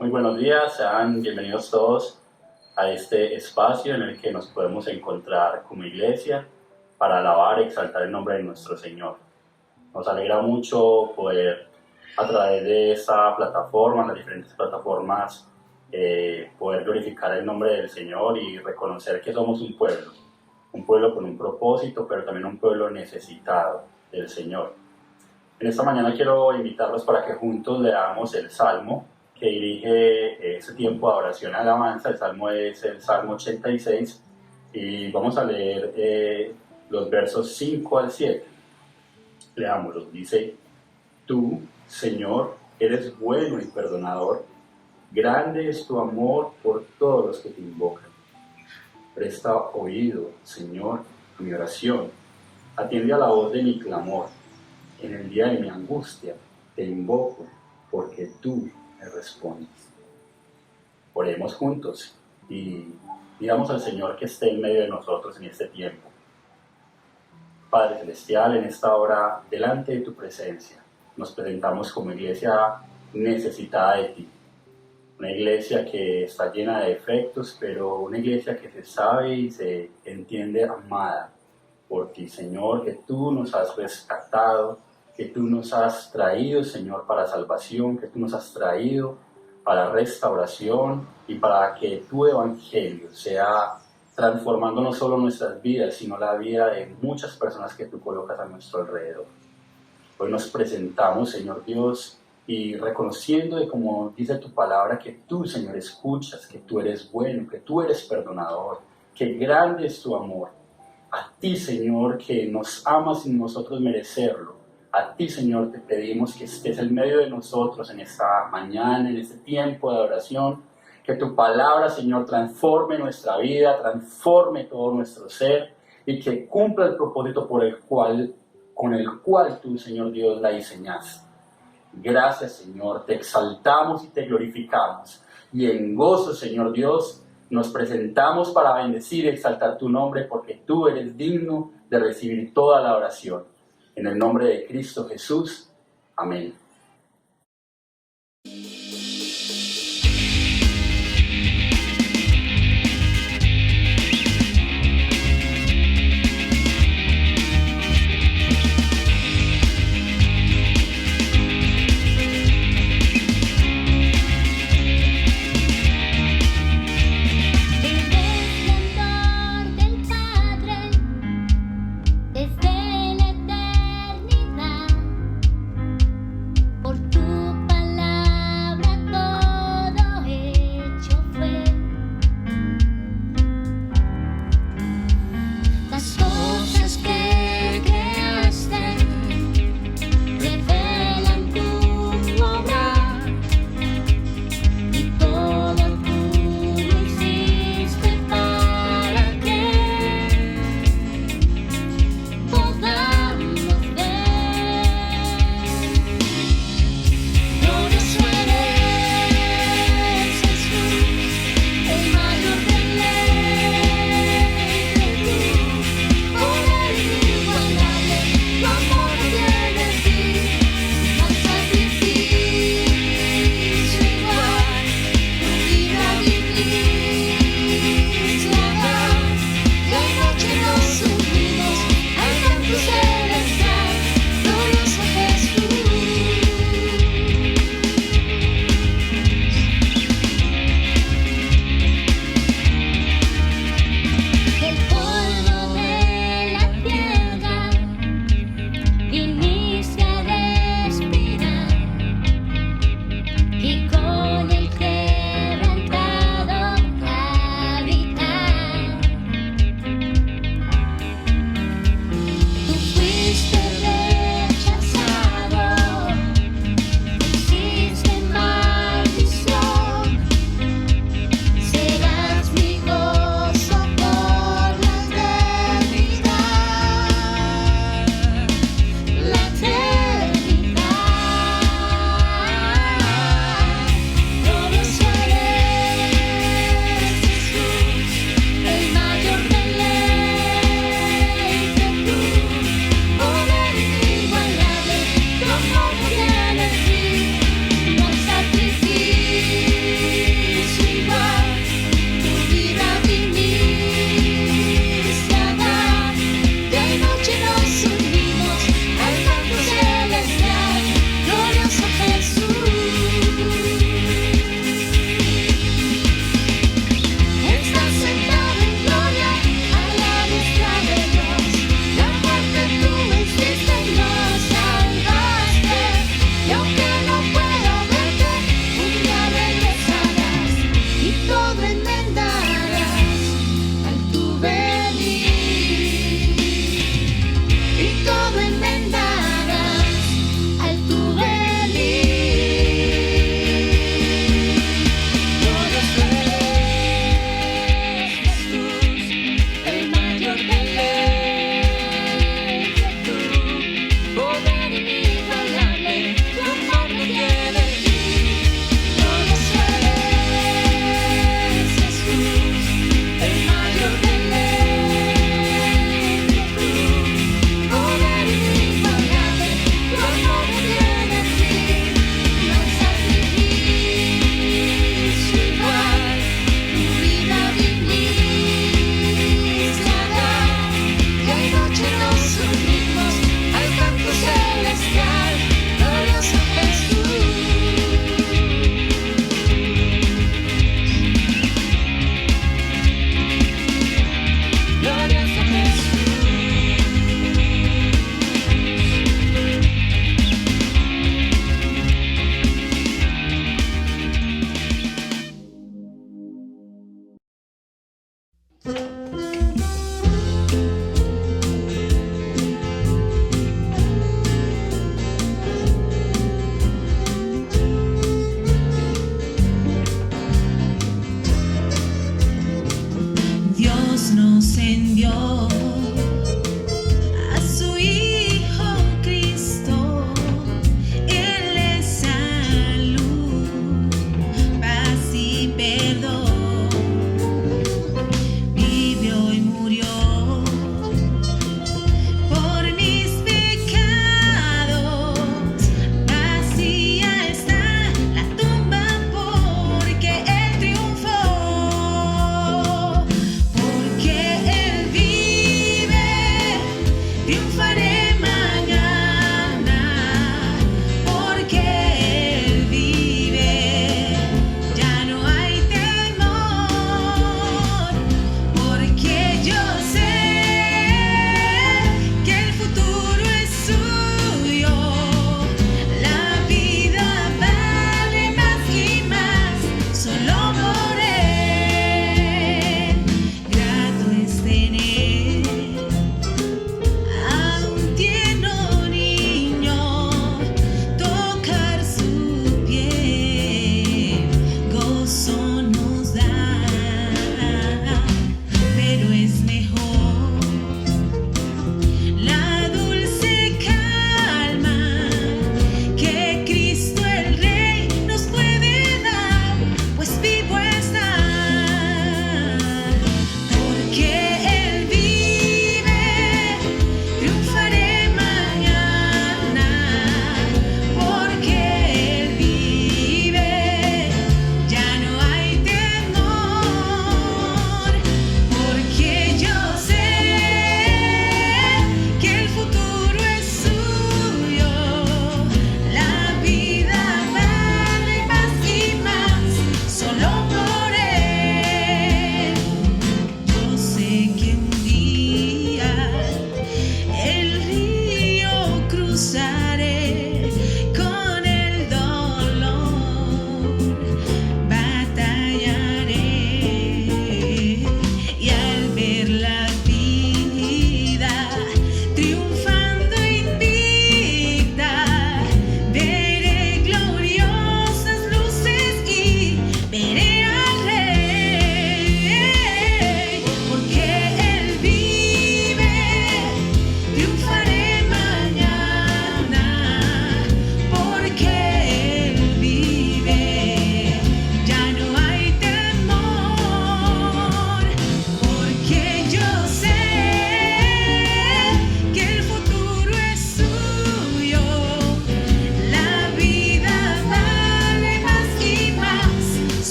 Muy buenos días, sean bienvenidos todos a este espacio en el que nos podemos encontrar como iglesia para alabar y exaltar el nombre de nuestro Señor. Nos alegra mucho poder a través de esta plataforma, las diferentes plataformas, poder glorificar el nombre del Señor y reconocer que somos un pueblo con un propósito, pero también un pueblo necesitado del Señor. En esta mañana quiero invitarlos para que juntos leamos el Salmo que dirige ese tiempo de oración y alabanza. El Salmo es el Salmo 86 y vamos a leer los versos 5 al 7. Leámoslos. Dice: Tú, Señor, eres bueno y perdonador. Grande es tu amor por todos los que te invocan. Presta oído, Señor, a mi oración. Atiende a la voz de mi clamor. En el día de mi angustia te invoco, porque tú me respondes. Oremos juntos y pidamos al Señor que esté en medio de nosotros en este tiempo. Padre Celestial, en esta hora, delante de tu presencia, nos presentamos como iglesia necesitada de ti. Una iglesia que está llena de defectos, pero una iglesia que se sabe y se entiende amada por ti, Señor, que tú nos has rescatado, que tú nos has traído, Señor, para salvación, que tú nos has traído para restauración y para que tu evangelio sea transformando no solo nuestras vidas, sino la vida de muchas personas que tú colocas a nuestro alrededor. Hoy nos presentamos, Señor Dios, y reconociendo de como dice tu palabra, que tú, Señor, escuchas, que tú eres bueno, que tú eres perdonador, que grande es tu amor. A ti, Señor, que nos amas sin nosotros merecerlo. A ti, Señor, te pedimos que estés en medio de nosotros en esta mañana, en este tiempo de oración. Que tu palabra, Señor, transforme nuestra vida, transforme todo nuestro ser y que cumpla el propósito con el cual tú, Señor Dios, la diseñaste. Gracias, Señor, te exaltamos y te glorificamos. Y en gozo, Señor Dios, nos presentamos para bendecir y exaltar tu nombre, porque tú eres digno de recibir toda la oración. En el nombre de Cristo Jesús. Amén.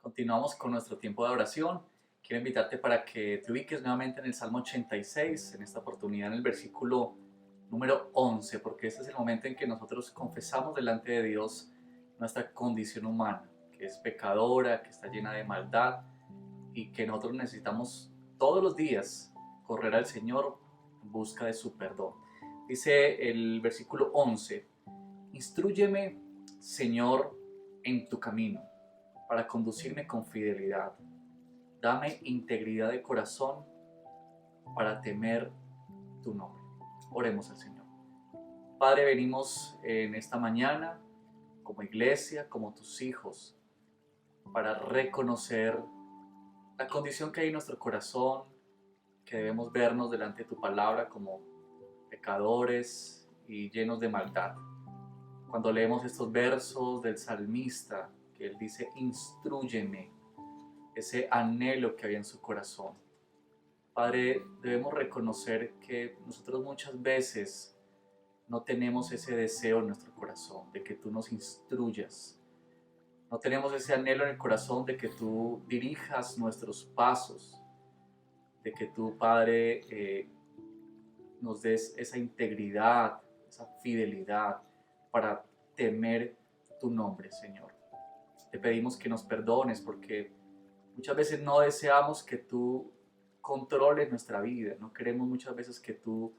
Continuamos con nuestro tiempo de oración. Quiero invitarte para que te ubiques nuevamente en el Salmo 86, en esta oportunidad en el versículo número 11, porque este es el momento en que nosotros confesamos delante de Dios nuestra condición humana, que es pecadora, que está llena de maldad y que nosotros necesitamos todos los días correr al Señor en busca de su perdón. Dice el versículo 11: Instrúyeme, Señor, en tu camino, para conducirme con fidelidad. Dame integridad de corazón para temer tu nombre. Oremos al Señor. Padre, venimos en esta mañana como iglesia, como tus hijos, para reconocer la condición que hay en nuestro corazón, que debemos vernos delante de tu palabra como pecadores y llenos de maldad. Cuando leemos estos versos del salmista, que él dice, instrúyeme, ese anhelo que había en su corazón. Padre, debemos reconocer que nosotros muchas veces no tenemos ese deseo en nuestro corazón, de que tú nos instruyas. No tenemos ese anhelo en el corazón de que tú dirijas nuestros pasos, de que tú, Padre, nos des esa integridad, esa fidelidad para temer tu nombre, Señor. Te pedimos que nos perdones porque muchas veces no deseamos que tú controles nuestra vida, no queremos muchas veces que tú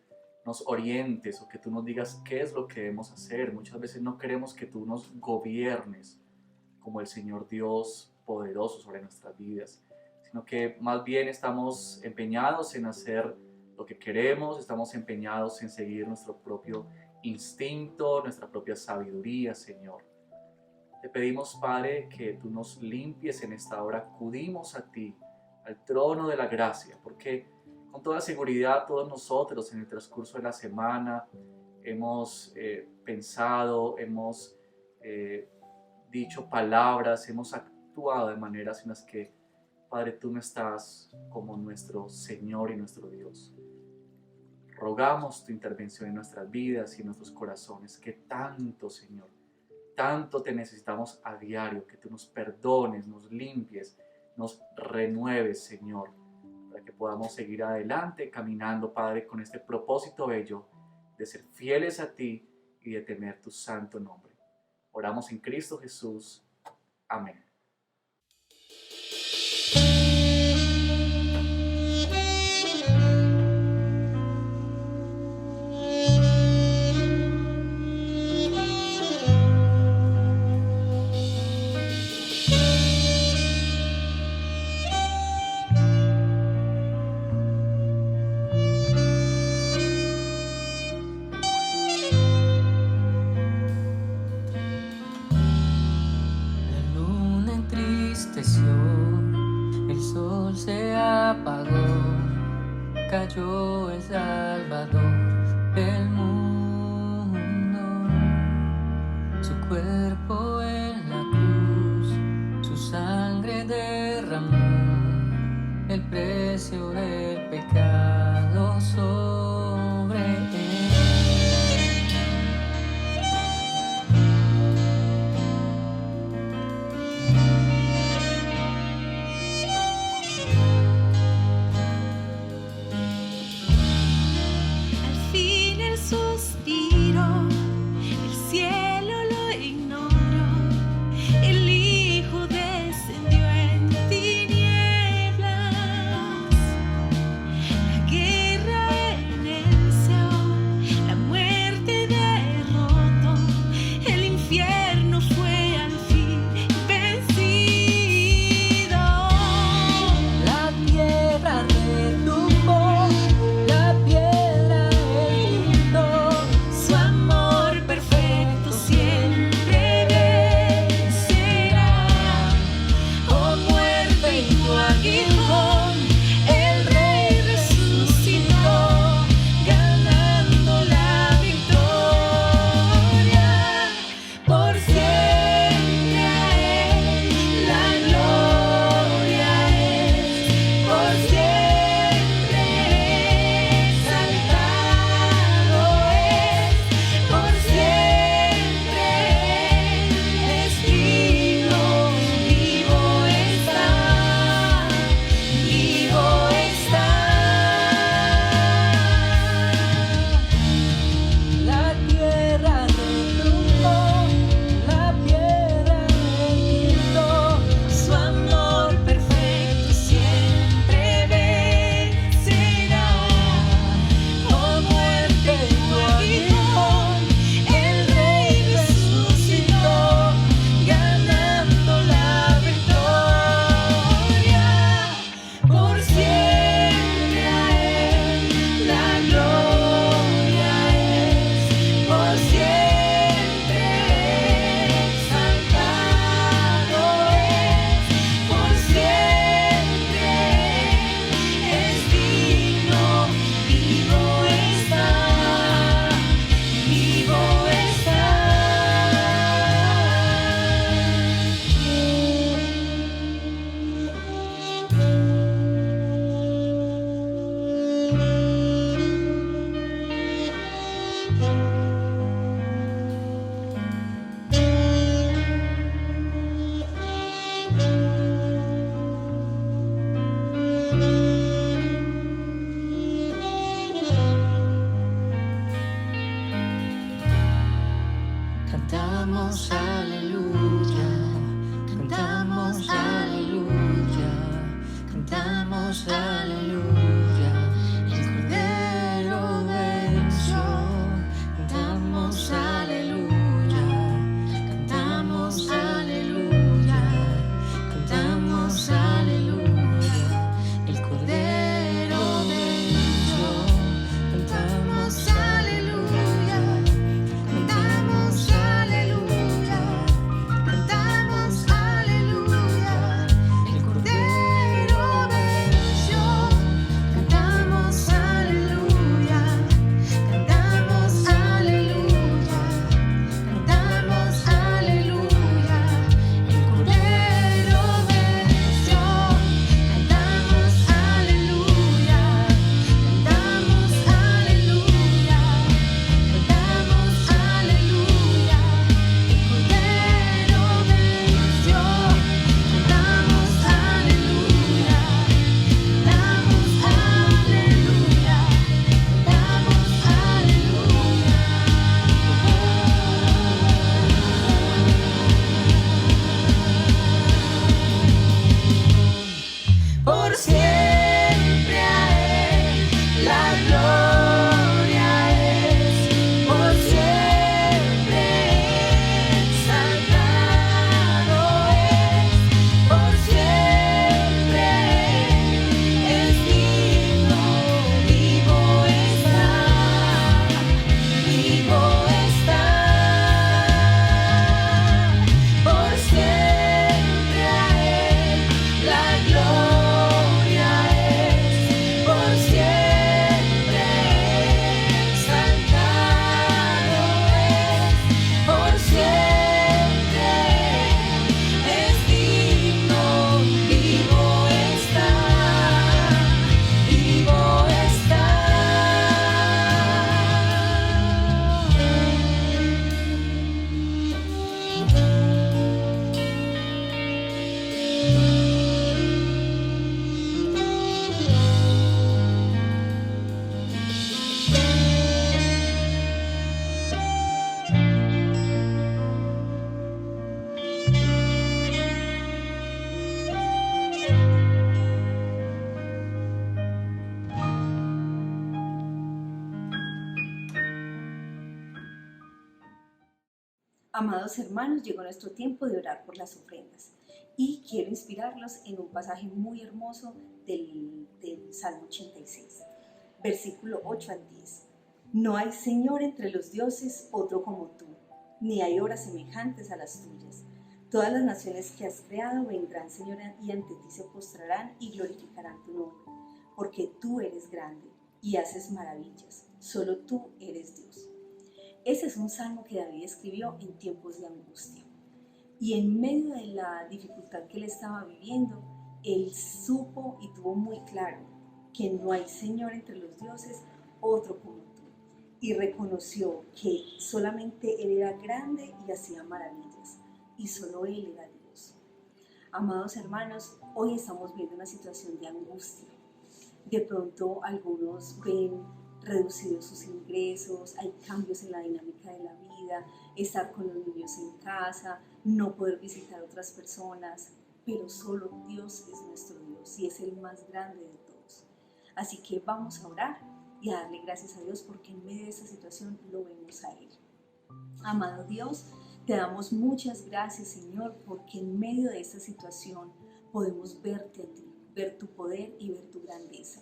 nos orientes o que tú nos digas qué es lo que debemos hacer. Muchas veces no queremos que tú nos gobiernes como el Señor Dios poderoso sobre nuestras vidas, sino que más bien estamos empeñados en hacer lo que queremos, estamos empeñados en seguir nuestro propio instinto, nuestra propia sabiduría, Señor. Te pedimos, Padre, que tú nos limpies en esta hora. Acudimos a ti, al trono de la gracia, porque con toda seguridad todos nosotros en el transcurso de la semana hemos pensado, hemos dicho palabras, hemos actuado de maneras en las que, Padre, tú no estás como nuestro Señor y nuestro Dios. Rogamos tu intervención en nuestras vidas y en nuestros corazones, que tanto, Señor, tanto te necesitamos a diario, que tú nos perdones, nos limpies, nos renueves, Señor, para que podamos seguir adelante caminando, Padre, con este propósito bello de ser fieles a ti y de temer tu santo nombre. Oramos en Cristo Jesús. Amén. El sol se apagó, cayó el Salvador del mundo, su cuerpo en la cruz, su sangre derramó, el precio del pecado sobre él. La guerra cantamos aleluya, cantamos aleluya, cantamos aleluya, el Cordero venció, cantamos aleluya, cantamos aleluya, cantamos aleluya, el Cordero venció, cantamos aleluya, cantamos aleluya, cantamos aleluya, el Cordero venció, cantamos aleluya, cantamos aleluya, cantamos aleluya, el Cordero venció, cantamos aleluya, cantamos aleluya, cantamos aleluya, el Cordero venció, cantamos aleluya, cantamos aleluya, por siempre a Él la gloria es, por siempre exaltado es, por siempre es digno, vivo está, vivo está, por siempre a Él la gloria es, por siempre exaltado es, por siempre es digno, vivo está, vivo está. Amados hermanos, llegó nuestro tiempo de orar por las ofrendas y quiero inspirarlos en un pasaje muy hermoso del Salmo 86, versículo 8 al 10. No hay Señor entre los dioses otro como tú, ni hay obras semejantes a las tuyas. Todas las naciones que has creado vendrán, Señor, y ante ti se postrarán y glorificarán tu nombre, porque tú eres grande y haces maravillas, solo tú eres Dios. Ese es un salmo que David escribió en tiempos de angustia. Y en medio de la dificultad que él estaba viviendo, él supo y tuvo muy claro que no hay Señor entre los dioses otro como tú. Y reconoció que solamente él era grande y hacía maravillas, y solo él era Dios. Amados hermanos, hoy estamos viendo una situación de angustia. De pronto algunos ven reducidos sus ingresos, hay cambios en la dinámica de la vida, estar con los niños en casa, no poder visitar a otras personas, pero solo Dios es nuestro Dios y es el más grande de todos. Así que vamos a orar y a darle gracias a Dios porque en medio de esta situación lo vemos a Él. Amado Dios, te damos muchas gracias, Señor, porque en medio de esta situación podemos verte a ti, ver tu poder y ver tu grandeza.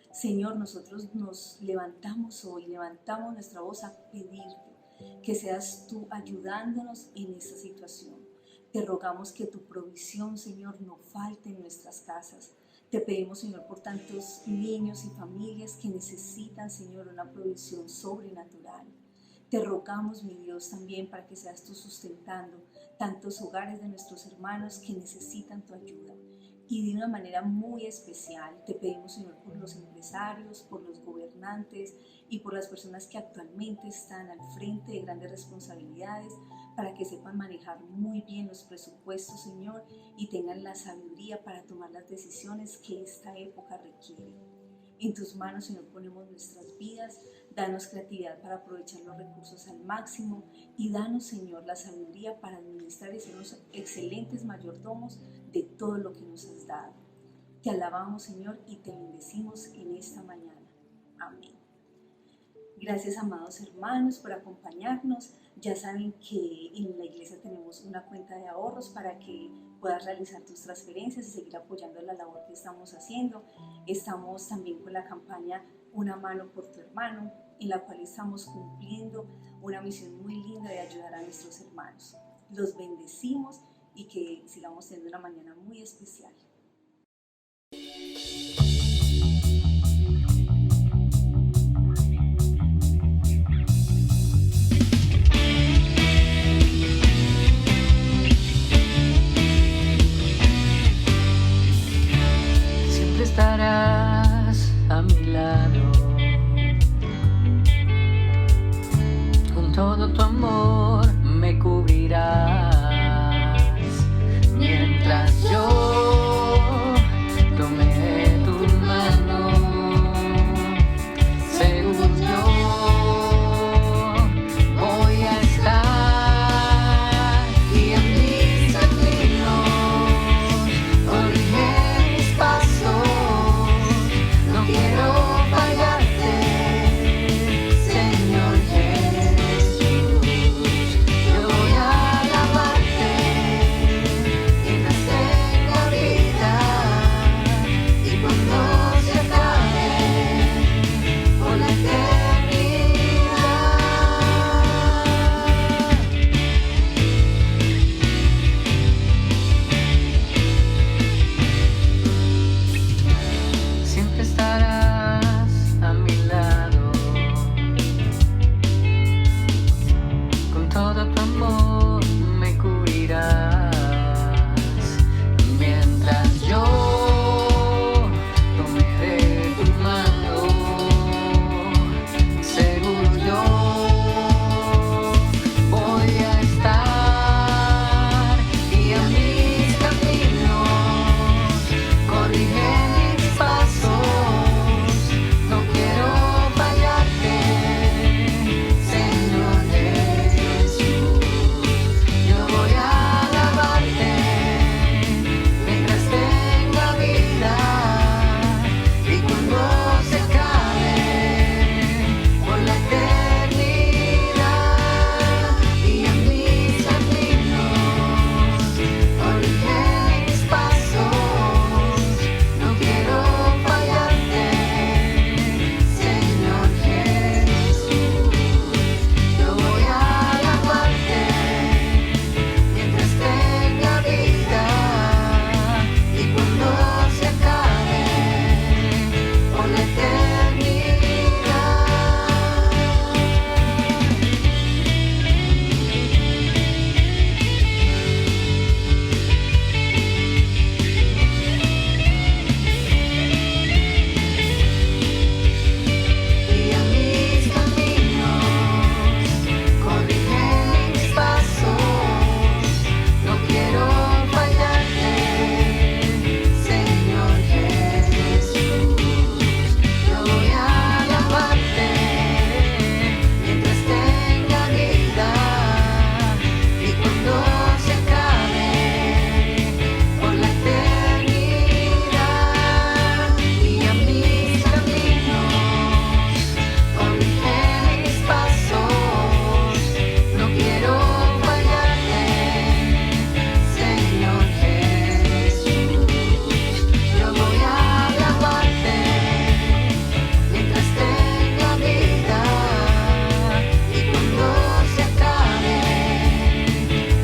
Señor, nosotros nos levantamos hoy, levantamos nuestra voz a pedirte que seas tú ayudándonos en esta situación. Te rogamos que tu provisión, Señor, no falte en nuestras casas. Te pedimos, Señor, por tantos niños y familias que necesitan, Señor, una provisión sobrenatural. Te rogamos, mi Dios, también para que seas tú sustentando tantos hogares de nuestros hermanos que necesitan tu ayuda. Y de una manera muy especial te pedimos, Señor, por los empresarios, por los gobernantes y por las personas que actualmente están al frente de grandes responsabilidades, para que sepan manejar muy bien los presupuestos, Señor, y tengan la sabiduría para tomar las decisiones que esta época requiere. En tus manos, Señor, ponemos nuestras vidas, Danos creatividad para aprovechar los recursos al máximo y danos, Señor, la sabiduría para administrar y ser unos excelentes mayordomos de todo lo que nos has dado. Te alabamos, Señor, y te bendecimos en esta mañana. Amén. Gracias, amados hermanos, por acompañarnos. Ya saben que en la iglesia tenemos una cuenta de ahorros para que puedas realizar tus transferencias y seguir apoyando la labor que estamos haciendo. Estamos también con la campaña Una mano por tu hermano, en la cual estamos cumpliendo una misión muy linda de ayudar a nuestros hermanos. Los bendecimos y que sigamos teniendo una mañana muy especial. Siempre estarás a mi lado, con todo tu amor me cubrirás, mientras yo tome tu mano, seguro yo voy a estar, y en mis caminos orillé mis pasos, no quiero fallarte, Señor Jesús. Yo voy a alabarte mientras tenga vida, y cuando se acabe por la eternidad. Siempre estarás a mi lado, con todo tu amor me cubrirás, mientras yo tome de tu mano, seguro yo voy a estar, y a mis caminos corrige mis pasos, no quiero fallarte, Señor Jesús. Yo voy a alabarte mientras tenga vida, y cuando se acabe por la eternidad, y a mis caminos orillé mis pasos, no quiero fallarte, Señor Jesús. Yo voy a alabarte mientras tenga vida, y cuando se acabe por la eternidad. Y a mis caminos corrige mis pasos, no quiero fallarte, Señor Jesús. Yo voy a alabarte mientras tenga vida, y cuando se acabe por la eternidad, y a mis caminos corrige mis pasos, no quiero fallarte, Señor Jesús. Yo voy a alabarte mientras tenga vida, y cuando se acabe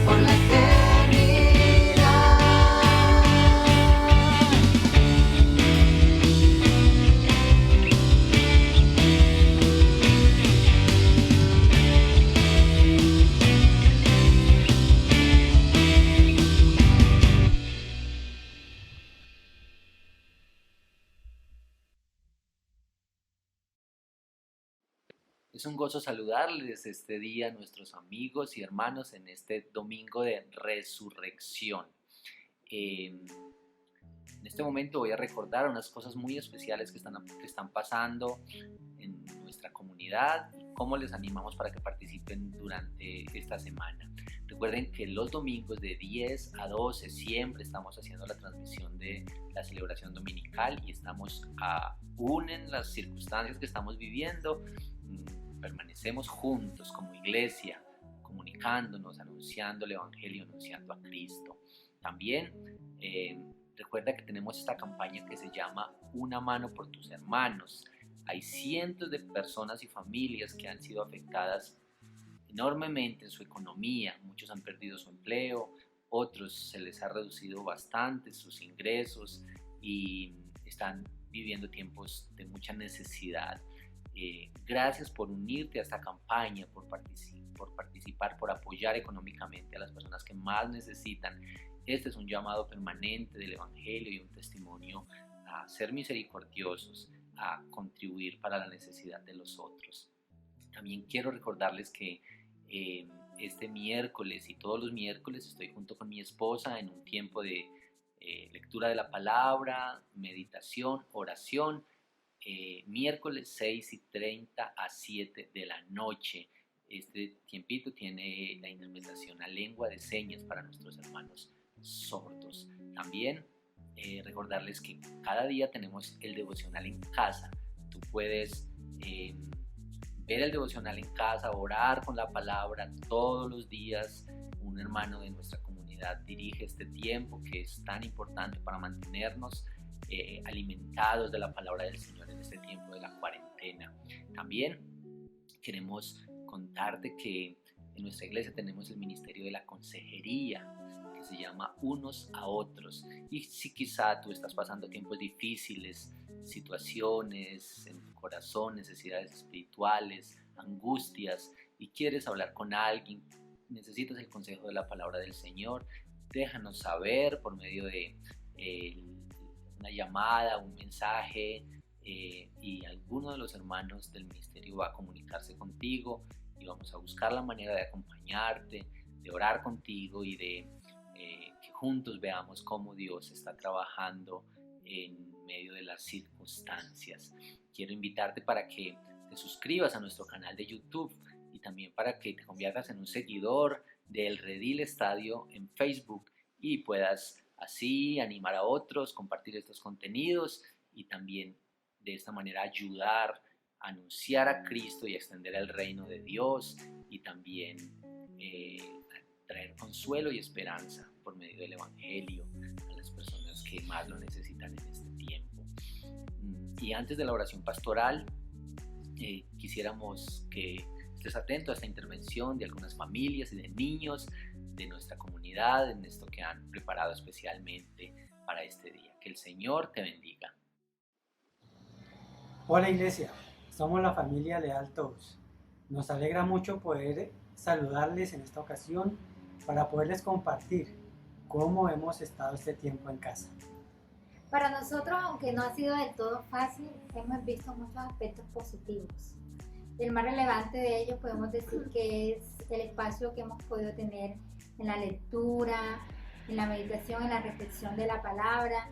por la eternidad. Es un gozo saludarles este día, nuestros amigos y hermanos, en este domingo de resurrección. En este momento voy a recordar unas cosas muy especiales que están pasando en nuestra nuestra comunidad y cómo les animamos para que participen durante esta semana. Recuerden que los domingos de 10 a 12 siempre estamos haciendo la transmisión de la celebración dominical y estamos aún en las circunstancias que estamos viviendo, permanecemos juntos como iglesia, comunicándonos, anunciando el Evangelio, anunciando a Cristo. También recuerda que tenemos esta campaña que se llama Una mano por tus hermanos. Hay cientos de personas y familias que han sido afectadas enormemente en su economía. Muchos han perdido su empleo, otros se les ha reducido bastante sus ingresos y están viviendo tiempos de mucha necesidad. Gracias por unirte a esta campaña, por participar, por apoyar económicamente a las personas que más necesitan. Este es un llamado permanente del Evangelio y un testimonio a ser misericordiosos, a contribuir para la necesidad de los otros. También quiero recordarles que este miércoles y todos los miércoles estoy junto con mi esposa en un tiempo de lectura de la palabra, meditación, oración, miércoles 6:30 a 7 de la noche. Este tiempito tiene la interpretación a lengua de señas para nuestros hermanos sordos. También recordarles que cada día tenemos el devocional en casa. Tú puedes ver el devocional en casa, orar con la palabra todos los días. Un hermano de nuestra comunidad dirige este tiempo que es tan importante para mantenernos alimentados de la palabra del Señor en este tiempo de la cuarentena. También queremos contarte que en nuestra iglesia tenemos el ministerio de la consejería, que se llama Unos a Otros. Y si quizá tú estás pasando tiempos difíciles, situaciones en tu corazón, necesidades espirituales, angustias, y quieres hablar con alguien, necesitas el consejo de la palabra del Señor, déjanos saber por medio de una llamada, un mensaje, y alguno de los hermanos del ministerio va a comunicarse contigo y vamos a buscar la manera de acompañarte, de orar contigo y de que juntos veamos cómo Dios está trabajando en medio de las circunstancias. Quiero invitarte para que te suscribas a nuestro canal de YouTube y también para que te conviertas en un seguidor del Redil Estadio en Facebook y puedas así animar a otros, compartir estos contenidos y también de esta manera ayudar a anunciar a Cristo y a extender el reino de Dios y también a traer consuelo y esperanza por medio del Evangelio a las personas que más lo necesitan en este tiempo. Y antes de la oración pastoral, quisiéramos que estés atento a esta intervención de algunas familias y de niños de nuestra comunidad en esto que han preparado especialmente para este día. Que el Señor te bendiga. Hola Iglesia, somos la familia Leal Tours. Nos alegra mucho poder saludarles en esta ocasión para poderles compartir cómo hemos estado este tiempo en casa. Para nosotros, aunque no ha sido del todo fácil, hemos visto muchos aspectos positivos. El más relevante de ellos podemos decir que es el espacio que hemos podido tener en la lectura, en la meditación, en la reflexión de la palabra,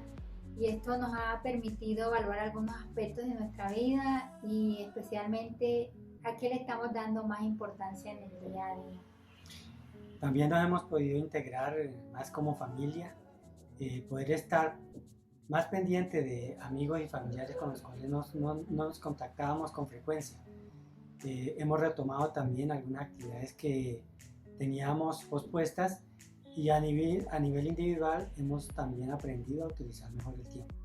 y esto nos ha permitido evaluar algunos aspectos de nuestra vida y especialmente a qué le estamos dando más importancia en el día a día. También nos hemos podido integrar más como familia, poder estar más pendiente de amigos y familiares con los cuales no nos contactábamos con frecuencia. Hemos retomado también algunas actividades que teníamos pospuestas y a nivel individual hemos también aprendido a utilizar mejor el tiempo.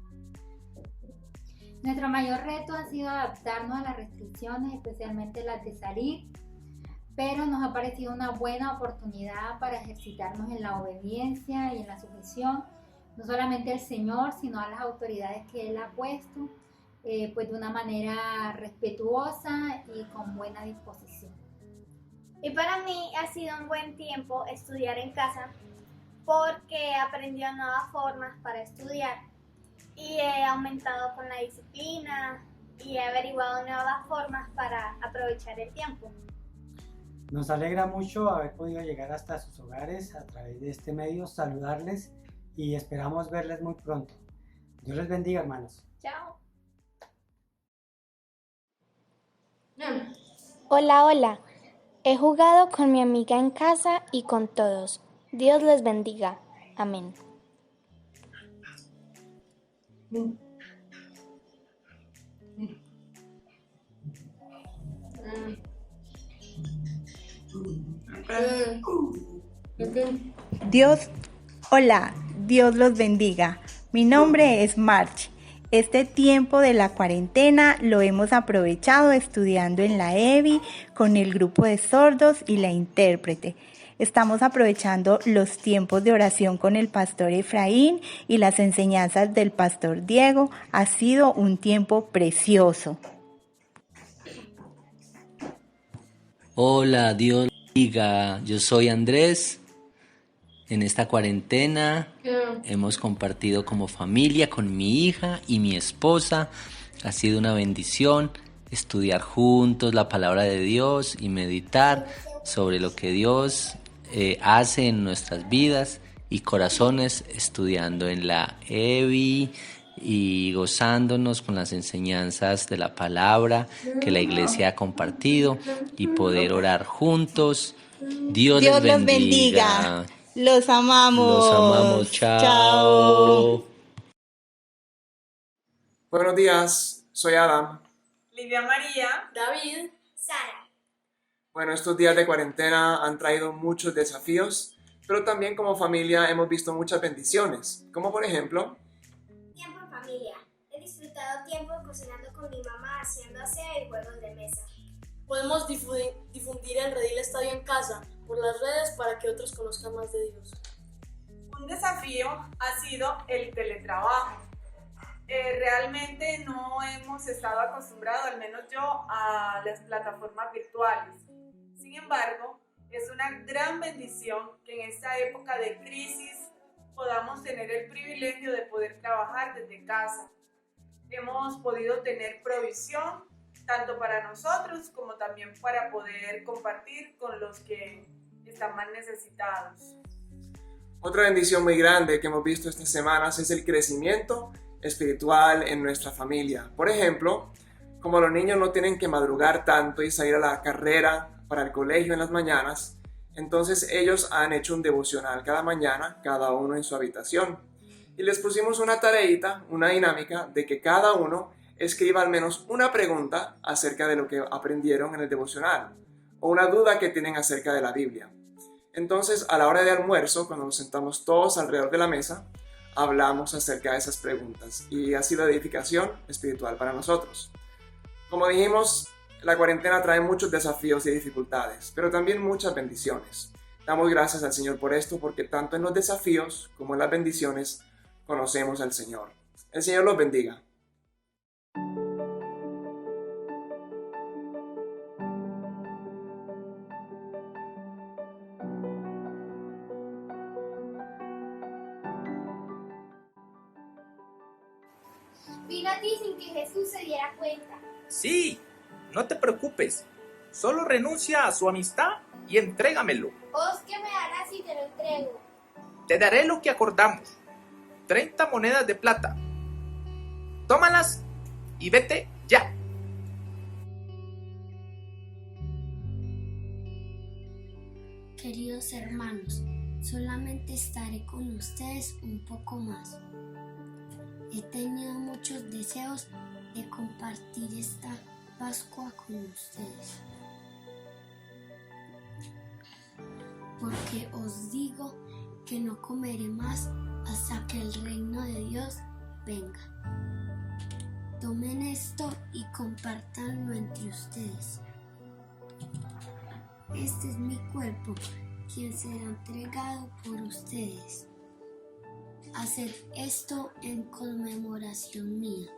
Nuestro mayor reto ha sido adaptarnos a las restricciones, especialmente las de salir, pero nos ha parecido una buena oportunidad para ejercitarnos en la obediencia y en la sujeción, no solamente al Señor, sino a las autoridades que Él ha puesto, pues de una manera respetuosa y con buena disposición. Y para mí ha sido un buen tiempo estudiar en casa porque he aprendido nuevas formas para estudiar y he aumentado con la disciplina y he averiguado nuevas formas para aprovechar el tiempo. Nos alegra mucho haber podido llegar hasta sus hogares a través de este medio, saludarles y esperamos verles muy pronto. Dios les bendiga, hermanos. Chao. Hola, hola. He jugado con mi amiga en casa y con todos. Dios les bendiga. Amén. Hola, Dios los bendiga. Mi nombre es March. Este tiempo de la cuarentena lo hemos aprovechado estudiando en la EBI con el grupo de sordos y la intérprete. Estamos aprovechando los tiempos de oración con el pastor Efraín y las enseñanzas del pastor Diego. Ha sido un tiempo precioso. Hola, Dios bendiga. Yo soy Andrés. En esta cuarentena hemos compartido como familia con mi hija y mi esposa. Ha sido una bendición estudiar juntos la palabra de Dios y meditar sobre lo que Dios hace en nuestras vidas y corazones, estudiando en la EBI y gozándonos con las enseñanzas de la palabra que la iglesia ha compartido y poder orar juntos. Dios les bendiga. Los amamos. Los amamos. Chao. Buenos días, soy Adam. Livia María, David, Sara. Bueno, estos días de cuarentena han traído muchos desafíos, pero también como familia hemos visto muchas bendiciones, como por ejemplo, Tiempo en familia. He disfrutado tiempo cocinando con mi mamá, haciendo aseo y juegos de mesa. Podemos difundir el Redil Estadio en casa por las redes para que otros conozcan más de Dios. un desafío ha sido el teletrabajo. Realmente no hemos estado acostumbrados, al menos yo, a las plataformas virtuales. Sin embargo, es una gran bendición que en esta época de crisis podamos tener el privilegio de poder trabajar desde casa. Hemos podido tener provisión tanto para nosotros como también para poder compartir con los que están más necesitados. otra bendición muy grande que hemos visto estas semanas es el crecimiento espiritual en nuestra familia. Por ejemplo, como los niños no tienen que madrugar tanto y salir a la carrera para el colegio en las mañanas, entonces ellos han hecho un devocional cada mañana, cada uno en su habitación. Y les pusimos una tareita, una dinámica de que cada uno escriba al menos una pregunta acerca de lo que aprendieron en el devocional o una duda que tienen acerca de la Biblia. Entonces, a la hora de almuerzo, cuando nos sentamos todos alrededor de la mesa, hablamos acerca de esas preguntas y ha sido edificación espiritual para nosotros. Como dijimos, la cuarentena trae muchos desafíos y dificultades, pero también muchas bendiciones. Damos gracias al Señor por esto, porque tanto en los desafíos como en las bendiciones conocemos al Señor. El Señor los bendiga. Vino a ti sin que Jesús se diera cuenta. Sí, no te preocupes. Solo renuncia a su amistad y entrégamelo. ¿Vos qué me harás si te lo entrego? Te daré lo que acordamos. 30 monedas de plata. Tómalas y vete ya. Queridos hermanos, solamente estaré con ustedes un poco más. He tenido muchos deseos de compartir esta Pascua con ustedes. Porque os digo que no comeré más hasta que el reino de Dios venga. Tomen esto y compártanlo entre ustedes. Este es mi cuerpo, quien será entregado por ustedes. Haced esto en conmemoración mía.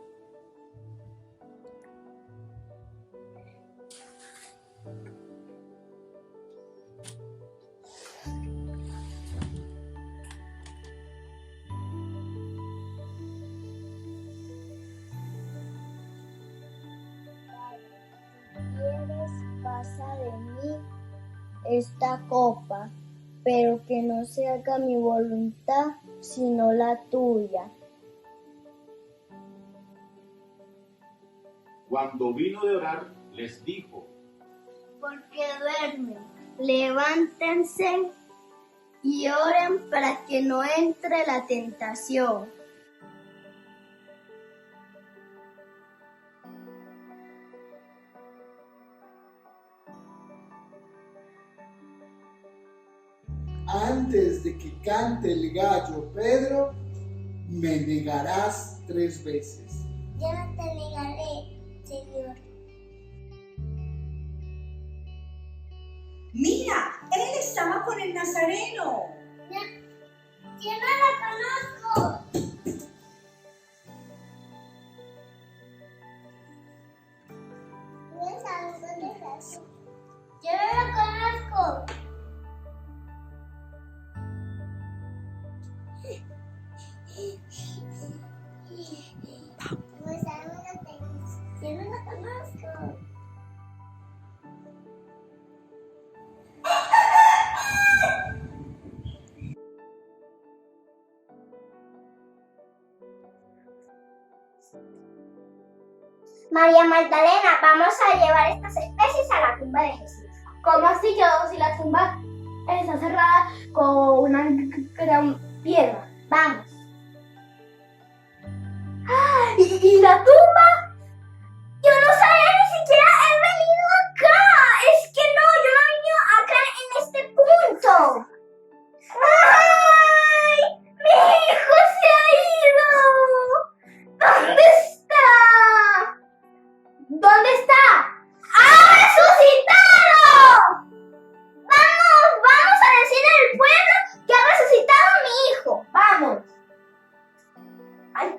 Pasa de mí esta copa, pero que no se haga mi voluntad, sino la tuya. Cuando vino de orar, les dijo: porque duermen. Levántense y oren para que no entre la tentación. Antes de que cante el gallo, Pedro, me negarás 3 veces. Yo no te negaré, Señor. Mira, él estaba con el Nazareno. Yo no lo conozco. Yo no lo conozco. Yo no lo conozco. María Magdalena, vamos a llevar estas especies a la tumba de Jesús. ¿Cómo así yo? Si la tumba está cerrada con una gran piedra. Vamos. ¿Y la tumba? Yo no sabía ni siquiera he venido acá. Es que no, yo no he venido acá en este punto. ¡Ay! ¡Mi hijo se ha ido! ¿Dónde está? ¿Dónde está? ¡Ha resucitado! Vamos a decir al pueblo que ha resucitado a mi hijo. Vamos. Ay.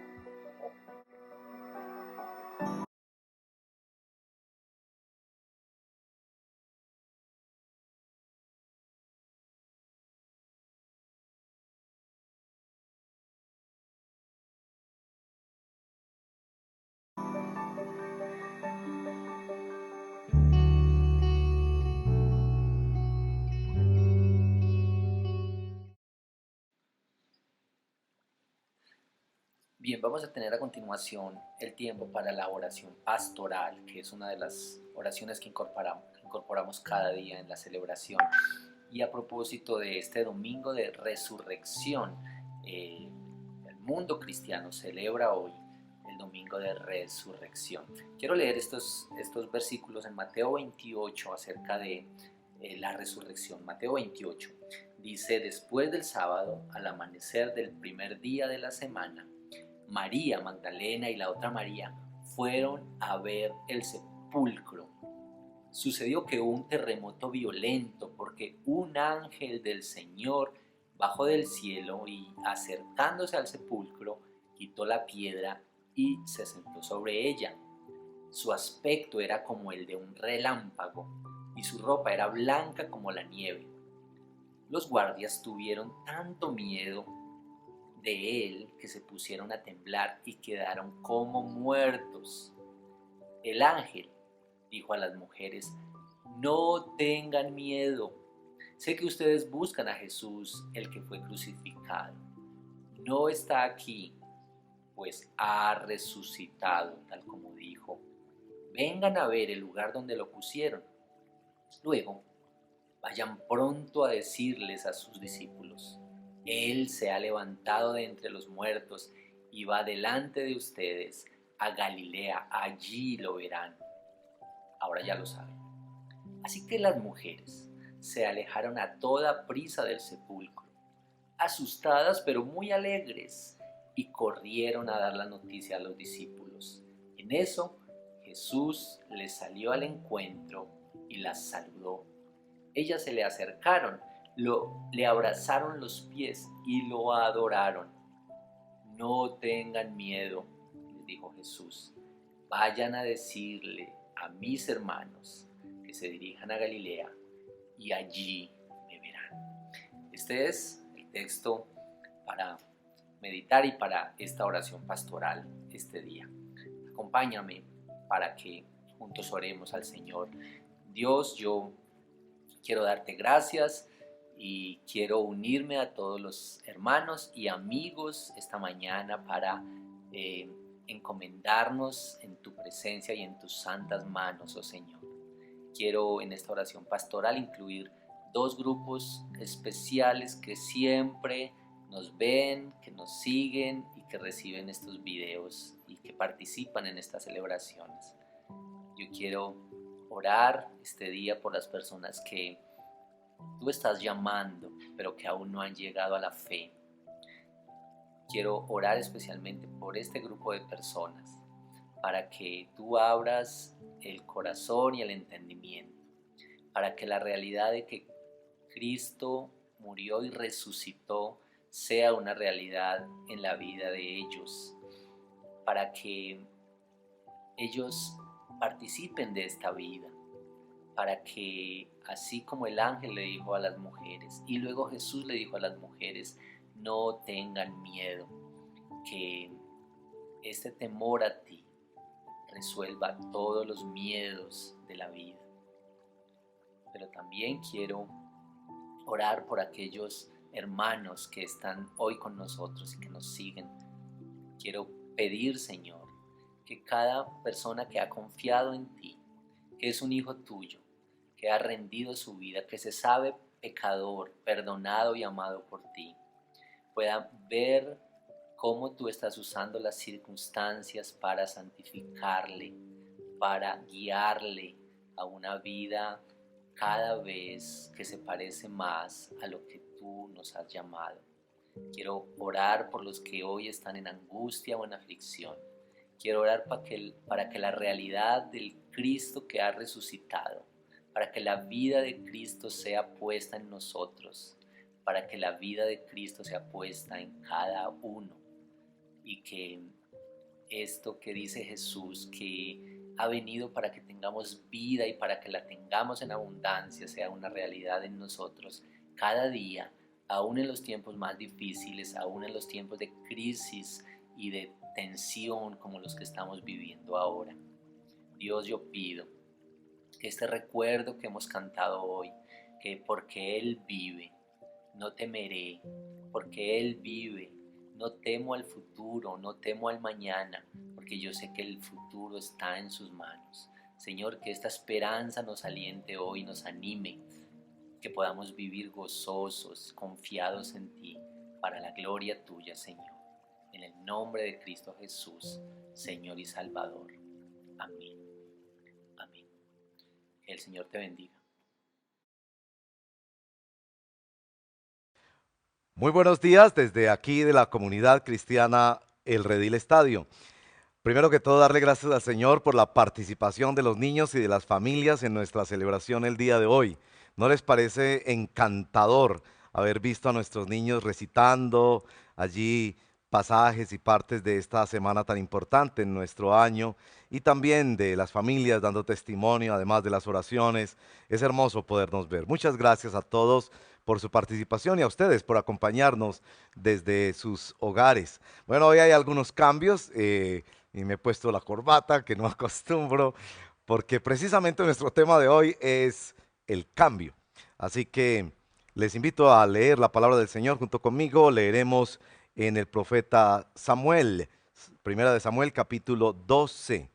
Bien, vamos a tener a continuación el tiempo para la oración pastoral, que es una de las oraciones que incorporamos cada día en la celebración. Y a propósito de este domingo de resurrección, el mundo cristiano celebra hoy el domingo de resurrección. Quiero leer estos versículos en Mateo 28 acerca de la resurrección. Mateo 28 dice: después del sábado, al amanecer del primer día de la semana, María Magdalena y la otra María fueron a ver el sepulcro. Sucedió que hubo un terremoto violento porque un ángel del Señor bajó del cielo y, acercándose al sepulcro, quitó la piedra y se sentó sobre ella. Su aspecto era como el de un relámpago y su ropa era blanca como la nieve. Los guardias tuvieron tanto miedo de él que se pusieron a temblar y quedaron como muertos. El ángel dijo a las mujeres: no tengan miedo. Sé que ustedes buscan a Jesús, el que fue crucificado. No está aquí, pues ha resucitado, tal como dijo. Vengan a ver el lugar donde lo pusieron. Luego, vayan pronto a decirles a sus discípulos: Él se ha levantado de entre los muertos y va delante de ustedes a Galilea, allí lo verán. Ahora ya lo saben. Así que las mujeres se alejaron a toda prisa del sepulcro, asustadas pero muy alegres, y corrieron a dar la noticia a los discípulos. En eso, Jesús les salió al encuentro y las saludó. Ellas se le acercaron, le abrazaron los pies y lo adoraron. No tengan miedo, les dijo Jesús. Vayan a decirle a mis hermanos que se dirijan a Galilea y allí me verán. Este es el texto para meditar y para esta oración pastoral este día. Acompáñame para que juntos oremos al Señor. Dios, yo quiero darte gracias y quiero unirme a todos los hermanos y amigos esta mañana para encomendarnos en tu presencia y en tus santas manos, oh Señor. Quiero en esta oración pastoral incluir 2 grupos especiales que siempre nos ven, que nos siguen y que reciben estos videos y que participan en estas celebraciones. Yo quiero orar este día por las personas que tú estás llamando, pero que aún no han llegado a la fe. Quiero orar especialmente por este grupo de personas, para que tú abras el corazón y el entendimiento, para que la realidad de que Cristo murió y resucitó sea una realidad en la vida de ellos, para que ellos participen de esta vida, para que así como el ángel le dijo a las mujeres y luego Jesús le dijo a las mujeres, no tengan miedo, que este temor a ti resuelva todos los miedos de la vida. Pero también quiero orar por aquellos hermanos que están hoy con nosotros y que nos siguen. Quiero pedir, Señor, que cada persona que ha confiado en ti, que es un hijo tuyo, que ha rendido su vida, que se sabe pecador, perdonado y amado por ti, pueda ver cómo tú estás usando las circunstancias para santificarle, para guiarle a una vida cada vez que se parece más a lo que tú nos has llamado. Quiero orar por los que hoy están en angustia o en aflicción. Quiero orar para que la realidad del Cristo que ha resucitado, para que la vida de Cristo sea puesta en nosotros, para que la vida de Cristo sea puesta en cada uno, y que esto que dice Jesús, que ha venido para que tengamos vida y para que la tengamos en abundancia, sea una realidad en nosotros cada día, aún en los tiempos más difíciles, aún en los tiempos de crisis y de tensión como los que estamos viviendo ahora. Dios, yo pido que este recuerdo que hemos cantado hoy, que porque Él vive, no temeré, porque Él vive, no temo al futuro, no temo al mañana, porque yo sé que el futuro está en sus manos. Señor, que esta esperanza nos aliente hoy, nos anime, que podamos vivir gozosos, confiados en ti, para la gloria tuya, Señor. En el nombre de Cristo Jesús, Señor y Salvador. Amén. Amén. Que el Señor te bendiga. Muy buenos días desde aquí de la comunidad cristiana El Redil Estadio. Primero que todo, darle gracias al Señor por la participación de los niños y de las familias en nuestra celebración el día de hoy. ¿No les parece encantador haber visto a nuestros niños recitando allí pasajes y partes de esta semana tan importante en nuestro año, y también de las familias dando testimonio, además de las oraciones? Es hermoso podernos ver. Muchas gracias a todos por su participación y a ustedes por acompañarnos desde sus hogares. Bueno, hoy hay algunos cambios y me he puesto la corbata, que no acostumbro, porque precisamente nuestro tema de hoy es el cambio. Así que les invito a leer la palabra del Señor junto conmigo. Leeremos en el profeta Samuel, primera de Samuel, capítulo 12.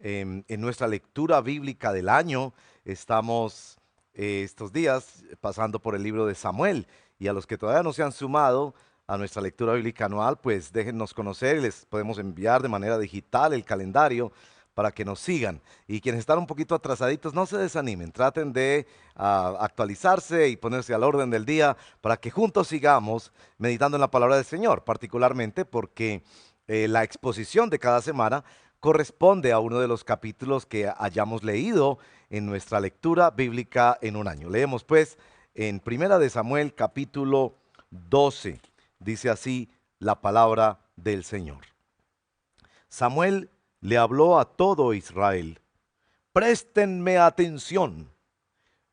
En nuestra lectura bíblica del año estamos estos días pasando por el libro de Samuel, y a los que todavía no se han sumado a nuestra lectura bíblica anual, pues déjennos conocer y les podemos enviar de manera digital el calendario para que nos sigan. Y quienes están un poquito atrasaditos, no se desanimen, traten de actualizarse y ponerse al orden del día para que juntos sigamos meditando en la palabra del Señor, particularmente porque la exposición de cada semana corresponde a uno de los capítulos que hayamos leído en nuestra lectura bíblica en un año. Leemos pues en Primera de Samuel capítulo 12, dice así la palabra del Señor. Samuel le habló a todo Israel: préstenme atención.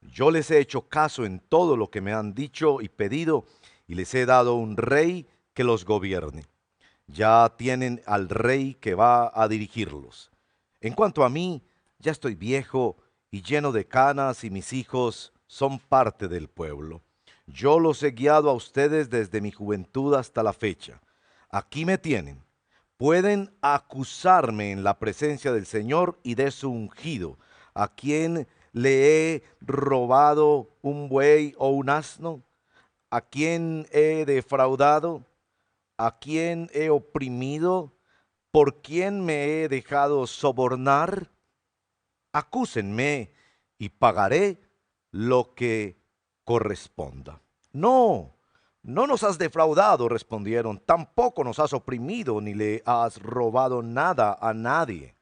Yo les he hecho caso en todo lo que me han dicho y pedido, y les he dado un rey que los gobierne. Ya tienen al rey que va a dirigirlos. En cuanto a mí, ya estoy viejo y lleno de canas, y mis hijos son parte del pueblo. Yo los he guiado a ustedes desde mi juventud hasta la fecha. Aquí me tienen. pueden acusarme en la presencia del Señor y de su ungido, a quien le he robado un buey o un asno, a quien he defraudado, a quien he oprimido, por quien me he dejado sobornar. Acúsenme y pagaré lo que corresponda. No, no nos has defraudado, respondieron, tampoco nos has oprimido ni le has robado nada a nadie.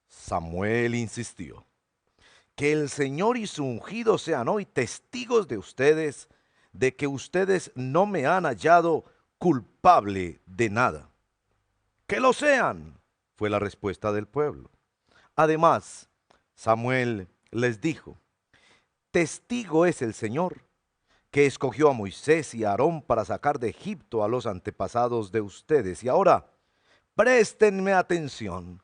Samuel insistió: que el Señor y su ungido sean hoy testigos de ustedes, de que ustedes no me han hallado culpable de nada. Que lo sean, fue la respuesta del pueblo. Además, Samuel les dijo: testigo es el Señor, que escogió a Moisés y a Aarón para sacar de Egipto a los antepasados de ustedes. Y ahora, préstenme atención.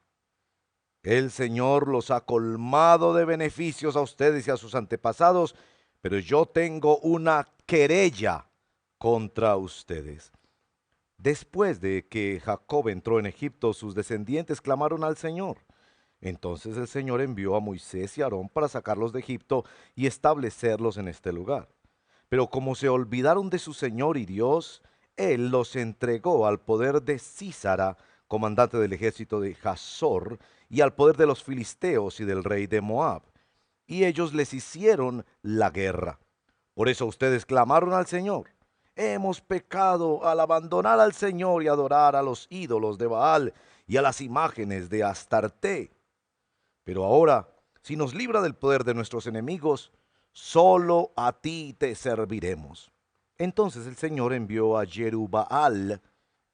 El Señor los ha colmado de beneficios a ustedes y a sus antepasados, pero yo tengo una querella contra ustedes. Después de que Jacob entró en Egipto, sus descendientes clamaron al Señor. Entonces el Señor envió a Moisés y a Aarón para sacarlos de Egipto y establecerlos en este lugar. Pero como se olvidaron de su Señor y Dios, Él los entregó al poder de Sísara, comandante del ejército de Hazor, y al poder de los filisteos y del rey de Moab. Y ellos les hicieron la guerra. Por eso ustedes clamaron al Señor: hemos pecado al abandonar al Señor y adorar a los ídolos de Baal y a las imágenes de Astarte. Pero ahora, si nos libra del poder de nuestros enemigos, solo a ti te serviremos. Entonces el Señor envió a Jerubbaal,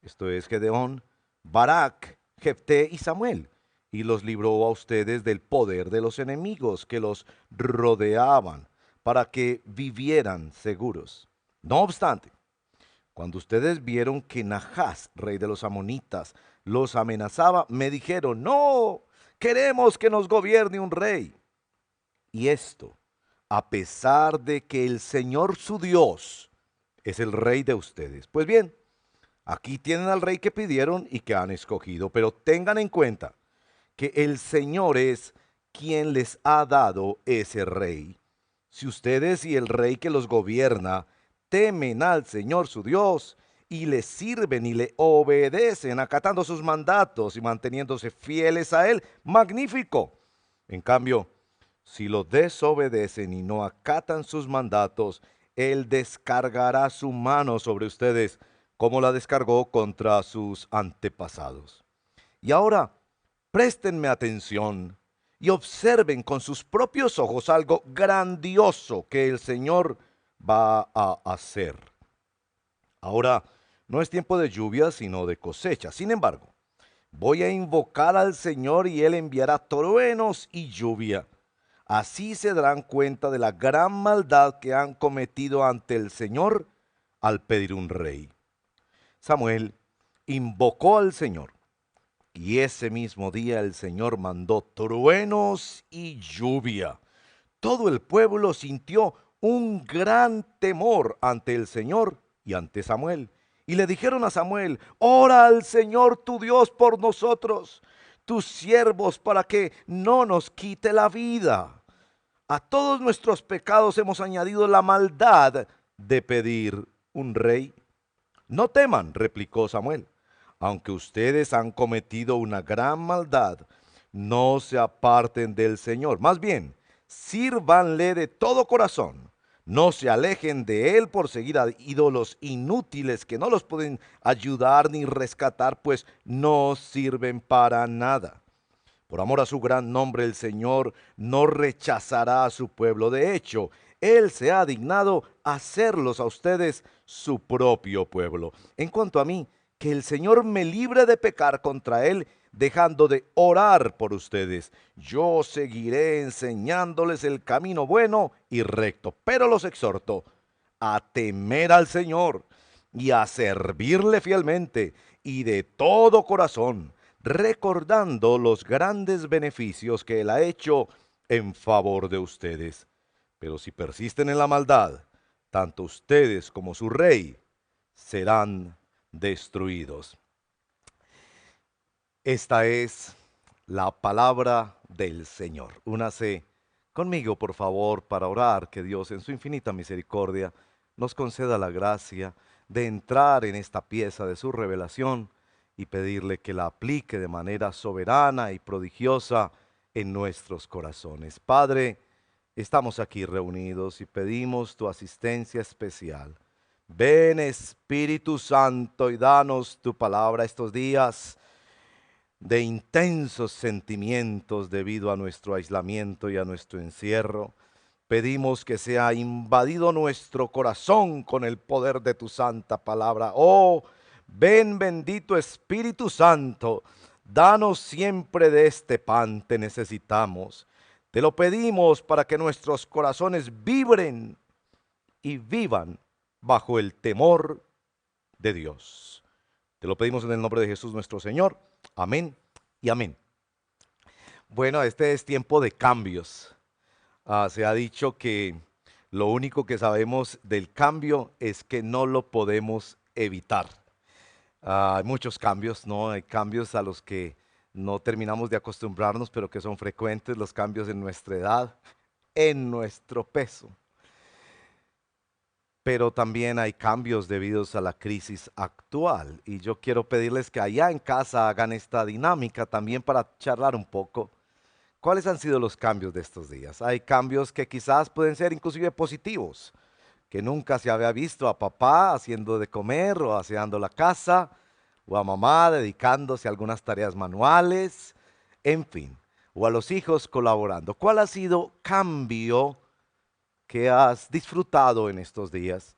esto es Gedeón, Barak, Jefté y Samuel, y los libró a ustedes del poder de los enemigos que los rodeaban, para que vivieran seguros. No obstante, cuando ustedes vieron que Nahás, rey de los amonitas, los amenazaba, me dijeron: no, queremos que nos gobierne un rey. Y esto, a pesar de que el Señor su Dios es el rey de ustedes. Pues bien, aquí tienen al rey que pidieron y que han escogido, pero tengan en cuenta que el Señor es quien les ha dado ese rey. Si ustedes y el rey que los gobierna temen al Señor su Dios y le sirven y le obedecen, acatando sus mandatos y manteniéndose fieles a Él, magnífico. En cambio, si lo desobedecen y no acatan sus mandatos, Él descargará su mano sobre ustedes, como la descargó contra sus antepasados. Y ahora, préstenme atención y observen con sus propios ojos algo grandioso que el Señor va a hacer. Ahora, no es tiempo de lluvia, sino de cosecha. Sin embargo, voy a invocar al Señor y Él enviará truenos y lluvia. Así se darán cuenta de la gran maldad que han cometido ante el Señor al pedir un rey. Samuel invocó al Señor, y ese mismo día el Señor mandó truenos y lluvia. Todo el pueblo sintió un gran temor ante el Señor y ante Samuel. Y le dijeron a Samuel: ora al Señor tu Dios por nosotros, tus siervos, para que no nos quite la vida. A todos nuestros pecados hemos añadido la maldad de pedir un rey. No teman, replicó Samuel, aunque ustedes han cometido una gran maldad, no se aparten del Señor. Más bien, sírvanle de todo corazón. No se alejen de Él por seguir a ídolos inútiles que no los pueden ayudar ni rescatar, pues no sirven para nada. Por amor a su gran nombre, el Señor no rechazará a su pueblo. De hecho, Él se ha dignado hacerlos a ustedes su propio pueblo. En cuanto a mí, que el Señor me libre de pecar contra Él, dejando de orar por ustedes. Yo seguiré enseñándoles el camino bueno y recto, pero los exhorto a temer al Señor y a servirle fielmente y de todo corazón, recordando los grandes beneficios que Él ha hecho en favor de ustedes. Pero si persisten en la maldad, tanto ustedes como su rey serán destruidos. Esta es la palabra del Señor. Únase conmigo, por favor, para orar que Dios en su infinita misericordia nos conceda la gracia de entrar en esta pieza de su revelación y pedirle que la aplique de manera soberana y prodigiosa en nuestros corazones. Padre, estamos aquí reunidos y pedimos tu asistencia especial. Ven, Espíritu Santo, y danos tu palabra estos días de intensos sentimientos debido a nuestro aislamiento y a nuestro encierro. Pedimos que sea invadido nuestro corazón con el poder de tu santa palabra. Oh, ven, bendito Espíritu Santo, danos siempre de este pan, te necesitamos. Te lo pedimos para que nuestros corazones vibren y vivan bajo el temor de Dios. Te lo pedimos en el nombre de Jesús nuestro Señor. Amén y amén. Bueno, este es tiempo de cambios. Se ha dicho que lo único que sabemos del cambio es que no lo podemos evitar. Hay muchos cambios, ¿no? Hay cambios a los que no terminamos de acostumbrarnos, pero que son frecuentes, los cambios en nuestra edad, en nuestro peso. Pero también hay cambios debidos a la crisis actual. Y yo quiero pedirles que allá en casa hagan esta dinámica también para charlar un poco. ¿Cuáles han sido los cambios de estos días? Hay cambios que quizás pueden ser inclusive positivos, que nunca se había visto a papá haciendo de comer o aseando la casa, o a mamá dedicándose a algunas tareas manuales, en fin, o a los hijos colaborando. ¿Cuál ha sido cambio que has disfrutado en estos días?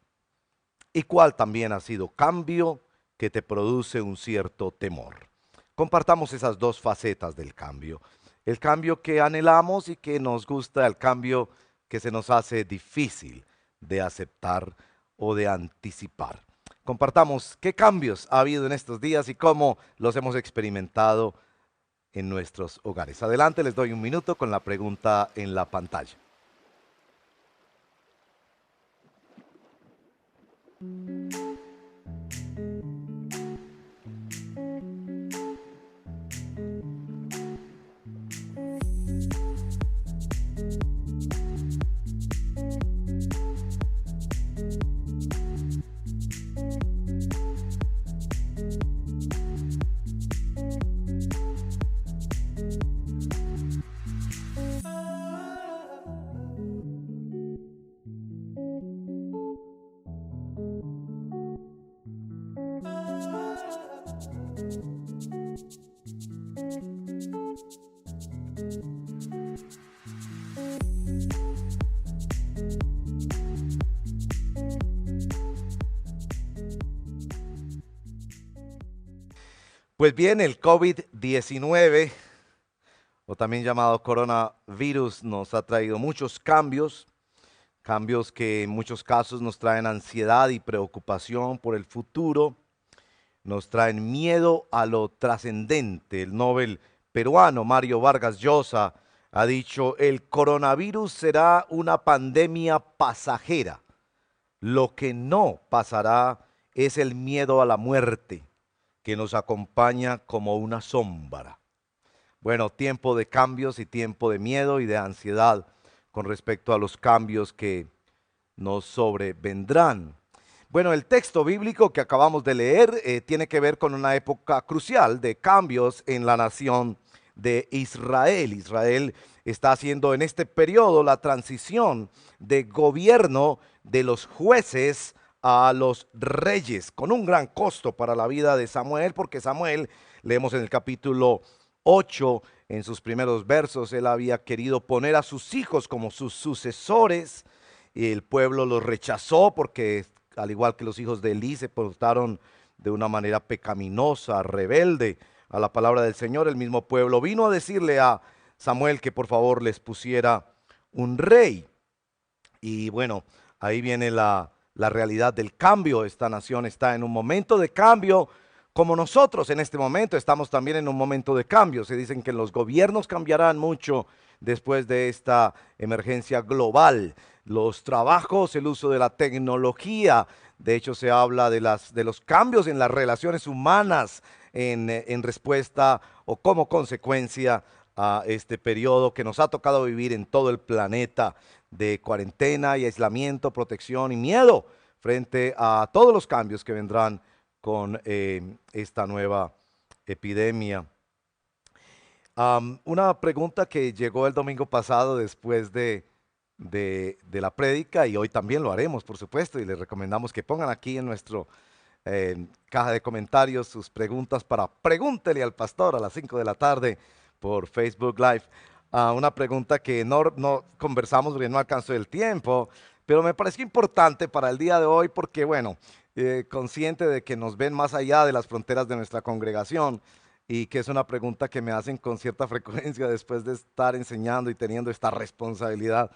¿Y cuál también ha sido cambio que te produce un cierto temor? Compartamos esas dos facetas del cambio. El cambio que anhelamos y que nos gusta, el cambio que se nos hace difícil de aceptar o de anticipar. Compartamos qué cambios ha habido en estos días y cómo los hemos experimentado en nuestros hogares. Adelante, les doy un minuto con la pregunta en la pantalla. Pues bien, el COVID-19, o también llamado coronavirus, nos ha traído muchos cambios que en muchos casos nos traen ansiedad y preocupación por el futuro, nos traen miedo a lo trascendente. El Nobel peruano Mario Vargas Llosa ha dicho: el coronavirus será una pandemia pasajera. Lo que no pasará es el miedo a la muerte, que nos acompaña como una sombra. Bueno, tiempo de cambios y tiempo de miedo y de ansiedad con respecto a los cambios que nos sobrevendrán. Bueno, el texto bíblico que acabamos de leer tiene que ver con una época crucial de cambios en la nación de Israel. Israel está haciendo en este periodo la transición de gobierno de los jueces a los reyes, con un gran costo para la vida de Samuel, porque Samuel, leemos en el capítulo 8, en sus primeros versos, él había querido poner a sus hijos como sus sucesores, y el pueblo los rechazó porque, al igual que los hijos de Elí, se portaron de una manera pecaminosa, rebelde a la palabra del Señor. El mismo pueblo vino a decirle a Samuel que por favor les pusiera un rey. Y bueno, ahí viene la realidad del cambio. Esta nación está en un momento de cambio, como nosotros en este momento estamos también en un momento de cambio. Se dicen que los gobiernos cambiarán mucho después de esta emergencia global. Los trabajos, el uso de la tecnología, de hecho se habla de los cambios en las relaciones humanas en respuesta o como consecuencia a este periodo que nos ha tocado vivir en todo el planeta de cuarentena y aislamiento, protección y miedo frente a todos los cambios que vendrán con esta nueva epidemia. Una pregunta que llegó el domingo pasado después de la prédica, y hoy también lo haremos, por supuesto, y les recomendamos que pongan aquí en nuestro caja de comentarios sus preguntas para Pregúntele al Pastor a las 5 de la tarde por Facebook Live. Una pregunta que no conversamos porque no alcanzó el tiempo, pero me pareció importante para el día de hoy porque, bueno, consciente de que nos ven más allá de las fronteras de nuestra congregación y que es una pregunta que me hacen con cierta frecuencia después de estar enseñando y teniendo esta responsabilidad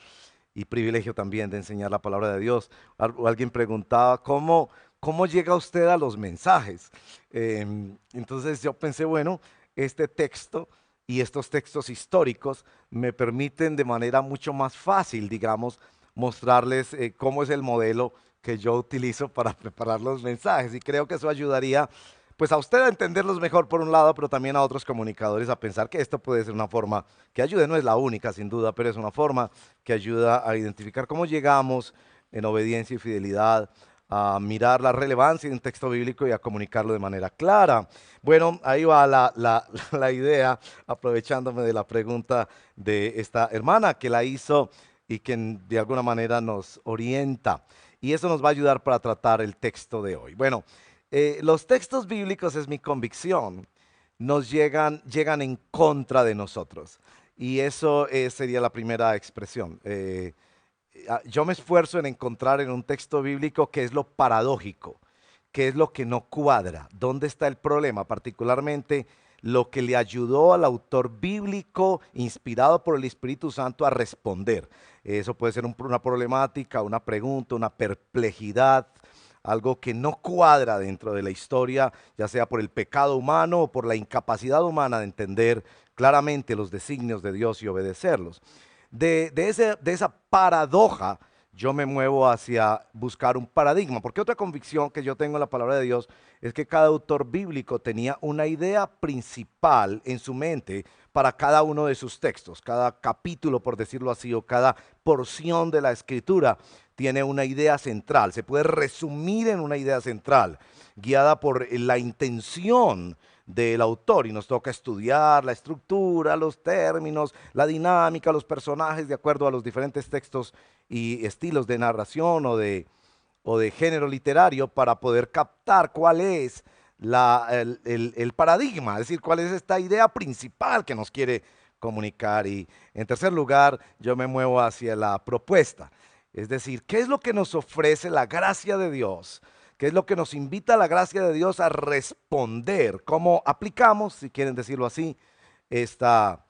y privilegio también de enseñar la palabra de Dios. Alguien preguntaba, ¿cómo llega usted a los mensajes? Entonces yo pensé, bueno, este texto y estos textos históricos me permiten de manera mucho más fácil, digamos, mostrarles cómo es el modelo que yo utilizo para preparar los mensajes, y creo que eso ayudaría pues a usted a entenderlos mejor por un lado, pero también a otros comunicadores a pensar que esto puede ser una forma que ayude, no es la única sin duda, pero es una forma que ayuda a identificar cómo llegamos en obediencia y fidelidad a mirar la relevancia de un texto bíblico y a comunicarlo de manera clara. Bueno, ahí va la idea, aprovechándome de la pregunta de esta hermana que la hizo y que de alguna manera nos orienta. Y eso nos va a ayudar para tratar el texto de hoy. Bueno, los textos bíblicos, es mi convicción, nos llegan en contra de nosotros. Y eso sería la primera expresión. Yo me esfuerzo en encontrar en un texto bíblico qué es lo paradójico, qué es lo que no cuadra, dónde está el problema, particularmente lo que le ayudó al autor bíblico inspirado por el Espíritu Santo a responder. Eso puede ser una problemática, una pregunta, una perplejidad, algo que no cuadra dentro de la historia, ya sea por el pecado humano o por la incapacidad humana de entender claramente los designios de Dios y obedecerlos. De esa paradoja yo me muevo hacia buscar un paradigma, porque otra convicción que yo tengo en la palabra de Dios es que cada autor bíblico tenía una idea principal en su mente para cada uno de sus textos. Cada capítulo, por decirlo así, o cada porción de la escritura tiene una idea central, se puede resumir en una idea central, guiada por la intención del autor, y nos toca estudiar la estructura, los términos, la dinámica, los personajes de acuerdo a los diferentes textos y estilos de narración o de género literario para poder captar cuál es el paradigma, es decir, cuál es esta idea principal que nos quiere comunicar. Y en tercer lugar, yo me muevo hacia la propuesta, es decir, ¿qué es lo que nos ofrece la gracia de Dios? ¿Qué es lo que nos invita la gracia de Dios a responder? ¿Cómo aplicamos, si quieren decirlo así, esta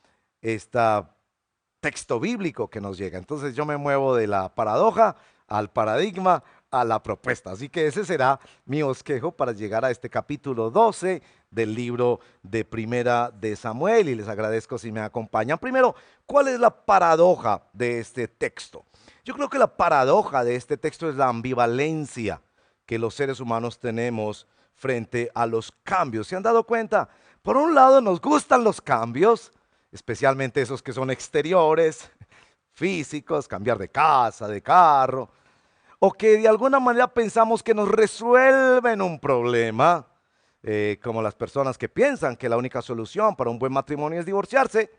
texto bíblico que nos llega? Entonces yo me muevo de la paradoja al paradigma, a la propuesta. Así que ese será mi bosquejo para llegar a este capítulo 12 del libro de Primera de Samuel, y les agradezco si me acompañan. Primero, ¿cuál es la paradoja de este texto? Yo creo que la paradoja de este texto es la ambivalencia que los seres humanos tenemos frente a los cambios. ¿Se han dado cuenta? Por un lado nos gustan los cambios, especialmente esos que son exteriores, físicos, cambiar de casa, de carro, o que de alguna manera pensamos que nos resuelven un problema, como las personas que piensan que la única solución para un buen matrimonio es divorciarse,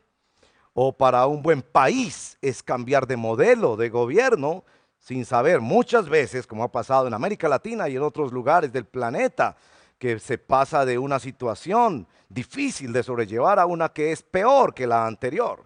o para un buen país es cambiar de modelo de gobierno, sin saber muchas veces, como ha pasado en América Latina y en otros lugares del planeta, que se pasa de una situación difícil de sobrellevar a una que es peor que la anterior.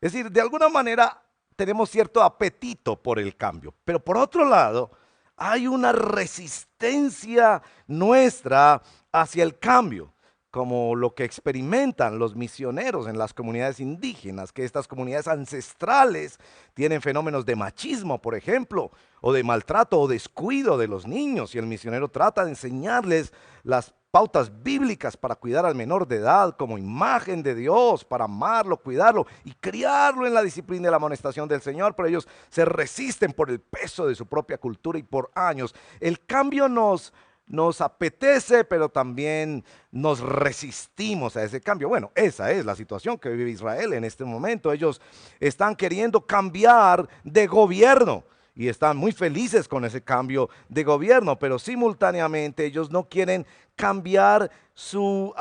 Es decir, de alguna manera tenemos cierto apetito por el cambio, pero por otro lado hay una resistencia nuestra hacia el cambio, como lo que experimentan los misioneros en las comunidades indígenas, que estas comunidades ancestrales tienen fenómenos de machismo, por ejemplo, o de maltrato o descuido de los niños, y el misionero trata de enseñarles las pautas bíblicas para cuidar al menor de edad como imagen de Dios, para amarlo, cuidarlo y criarlo en la disciplina y la amonestación del Señor, pero ellos se resisten por el peso de su propia cultura y por años. El cambio nos nos apetece, pero también nos resistimos a ese cambio. Bueno, esa es la situación que vive Israel en este momento. Ellos están queriendo cambiar de gobierno y están muy felices con ese cambio de gobierno, pero simultáneamente ellos no quieren cambiar su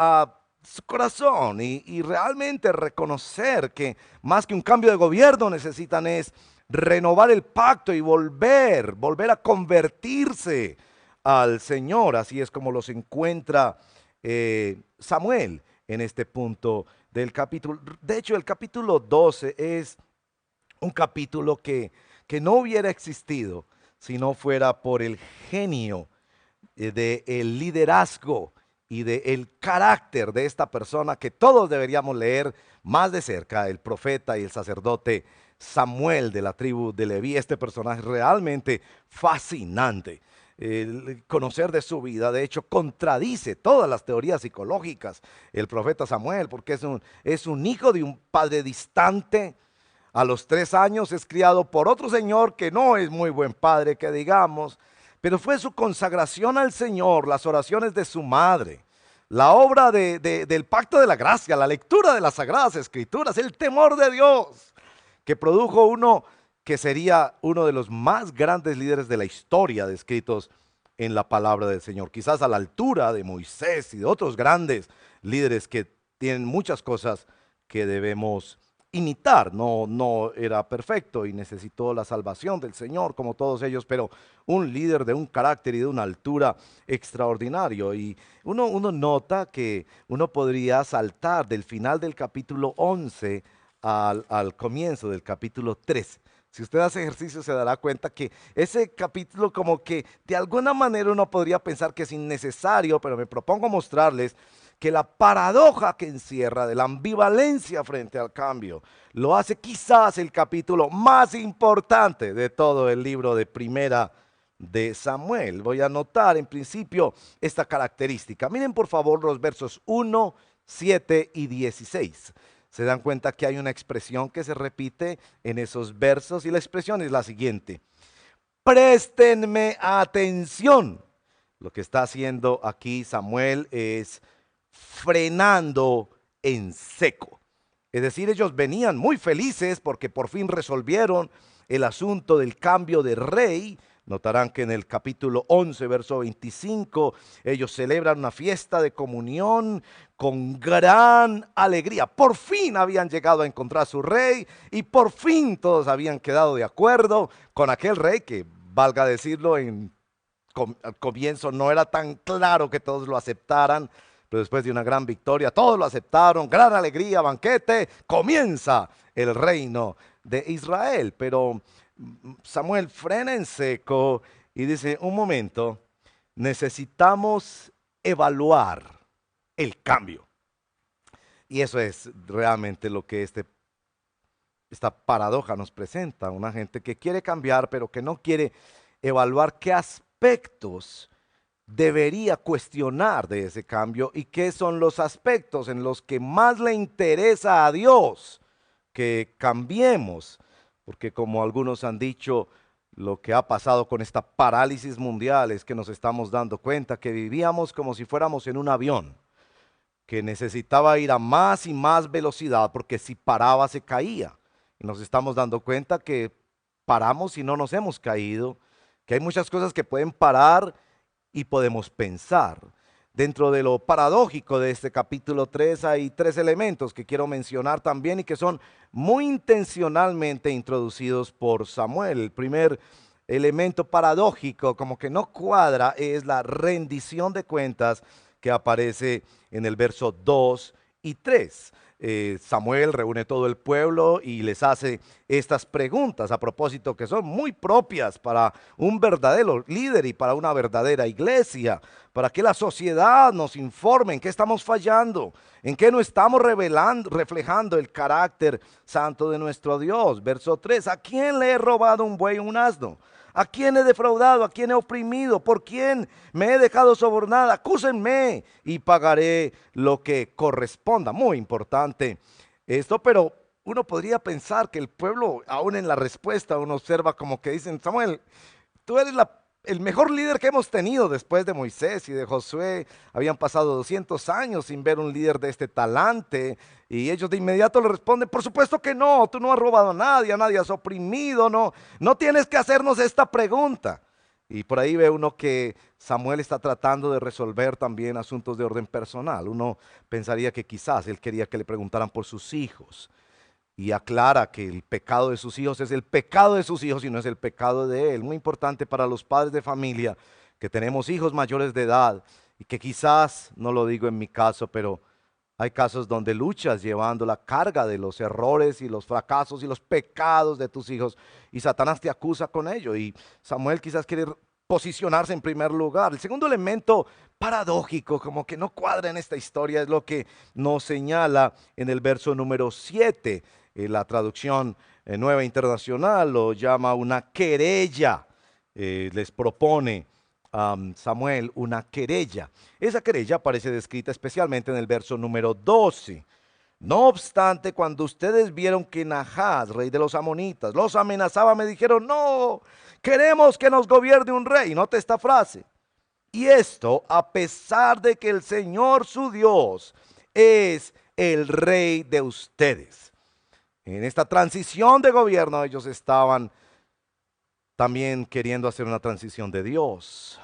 corazón y realmente reconocer que más que un cambio de gobierno necesitan es renovar el pacto y volver a convertirse al Señor. Así es como los encuentra Samuel en este punto del capítulo. De hecho, el capítulo 12 es un capítulo que no hubiera existido si no fuera por el genio del liderazgo y del carácter de esta persona que todos deberíamos leer más de cerca, el profeta y el sacerdote Samuel de la tribu de Leví. Este personaje realmente fascinante. El conocer de su vida, de hecho, contradice todas las teorías psicológicas. El profeta Samuel, porque es un hijo de un padre distante. A los 3 años es criado por otro señor que no es muy buen padre, que digamos, pero fue su consagración al Señor, las oraciones de su madre, la obra del pacto de la gracia, la lectura de las Sagradas Escrituras, el temor de Dios, que produjo uno que sería uno de los más grandes líderes de la historia descritos en la palabra del Señor, quizás a la altura de Moisés y de otros grandes líderes que tienen muchas cosas que debemos imitar. No era perfecto y necesitó la salvación del Señor como todos ellos, pero un líder de un carácter y de una altura extraordinario. Y uno nota que uno podría saltar del final del capítulo 11 al comienzo del capítulo 13. Si usted hace ejercicio se dará cuenta que ese capítulo como que de alguna manera uno podría pensar que es innecesario, pero me propongo mostrarles que la paradoja que encierra de la ambivalencia frente al cambio lo hace quizás el capítulo más importante de todo el libro de Primera de Samuel. Voy a notar en principio esta característica. Miren por favor los versos 1, 7 y 16. Se dan cuenta que hay una expresión que se repite en esos versos y la expresión es la siguiente: préstenme atención. Lo que está haciendo aquí Samuel es frenando en seco. Es decir, ellos venían muy felices porque por fin resolvieron el asunto del cambio de rey. Notarán que en el capítulo 11, verso 25, ellos celebran una fiesta de comunión con gran alegría. Por fin habían llegado a encontrar a su rey y por fin todos habían quedado de acuerdo con aquel rey que, valga decirlo, al comienzo no era tan claro que todos lo aceptaran, pero después de una gran victoria todos lo aceptaron, gran alegría, banquete, comienza el reino de Israel. Pero Samuel frena en seco y dice: un momento, necesitamos evaluar el cambio. Y eso es realmente lo que esta paradoja nos presenta. Una gente que quiere cambiar, pero que no quiere evaluar qué aspectos debería cuestionar de ese cambio y qué son los aspectos en los que más le interesa a Dios que cambiemos. Porque como algunos han dicho, lo que ha pasado con esta parálisis mundial es que nos estamos dando cuenta que vivíamos como si fuéramos en un avión, que necesitaba ir a más y más velocidad porque si paraba se caía. Y nos estamos dando cuenta que paramos y no nos hemos caído, que hay muchas cosas que pueden parar y podemos pensar. Dentro de lo paradójico de este capítulo 3 hay 3 elementos que quiero mencionar también y que son muy intencionalmente introducidos por Samuel. El primer elemento paradójico, como que no cuadra, es la rendición de cuentas que aparece en el verso 2 y 3. Samuel reúne todo el pueblo y les hace estas preguntas a propósito que son muy propias para un verdadero líder y para una verdadera iglesia, para que la sociedad nos informe en qué estamos fallando, en qué no estamos reflejando el carácter santo de nuestro Dios. Verso 3: ¿a quién le he robado un buey o un asno? ¿A quién he defraudado? ¿A quién he oprimido? ¿Por quién me he dejado sobornar? Acúsenme y pagaré lo que corresponda. Muy importante esto, pero uno podría pensar que el pueblo, aún en la respuesta, uno observa como que dicen: Samuel, tú eres el mejor líder que hemos tenido después de Moisés y de Josué. Habían pasado 200 años sin ver un líder de este talante. Y ellos de inmediato le responden, por supuesto que no, tú no has robado a nadie has oprimido, no tienes que hacernos esta pregunta. Y por ahí ve uno que Samuel está tratando de resolver también asuntos de orden personal. Uno pensaría que quizás él quería que le preguntaran por sus hijos. Y aclara que el pecado de sus hijos es el pecado de sus hijos y no es el pecado de él. Muy importante para los padres de familia que tenemos hijos mayores de edad y que quizás, no lo digo en mi caso, pero hay casos donde luchas llevando la carga de los errores y los fracasos y los pecados de tus hijos y Satanás te acusa con ello y Samuel quizás quiere posicionarse en primer lugar. El segundo elemento paradójico, como que no cuadra en esta historia, es lo que nos señala en el verso número 7. La traducción Nueva Internacional lo llama una querella. Les propone Samuel una querella. Esa querella aparece descrita especialmente en el verso número 12. No obstante, cuando ustedes vieron que Nahas, rey de los amonitas, los amenazaba, me dijeron, no, queremos que nos gobierne un rey. Note esta frase. Y esto a pesar de que el Señor su Dios es el rey de ustedes. En esta transición de gobierno ellos estaban también queriendo hacer una transición de Dios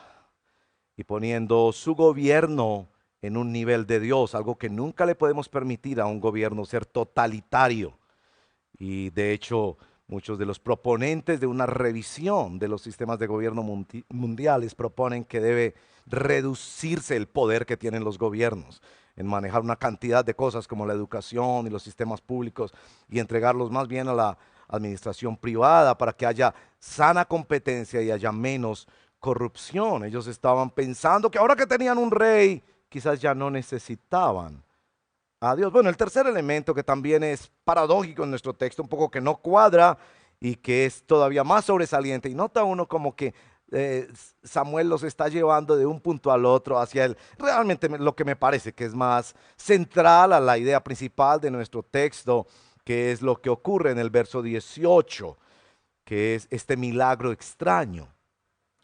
y poniendo su gobierno en un nivel de Dios, algo que nunca le podemos permitir a un gobierno ser totalitario. Y de hecho, muchos de los proponentes de una revisión de los sistemas de gobierno mundiales proponen que debe reducirse el poder que tienen los gobiernos en manejar una cantidad de cosas como la educación y los sistemas públicos y entregarlos más bien a la administración privada para que haya sana competencia y haya menos corrupción. Ellos estaban pensando que ahora que tenían un rey, quizás ya no necesitaban a Dios. Bueno, el tercer elemento que también es paradójico en nuestro texto, un poco que no cuadra y que es todavía más sobresaliente, y nota uno como que Samuel los está llevando de un punto al otro hacia realmente lo que me parece que es más central a la idea principal de nuestro texto, que es lo que ocurre en el verso 18, que es este milagro extraño.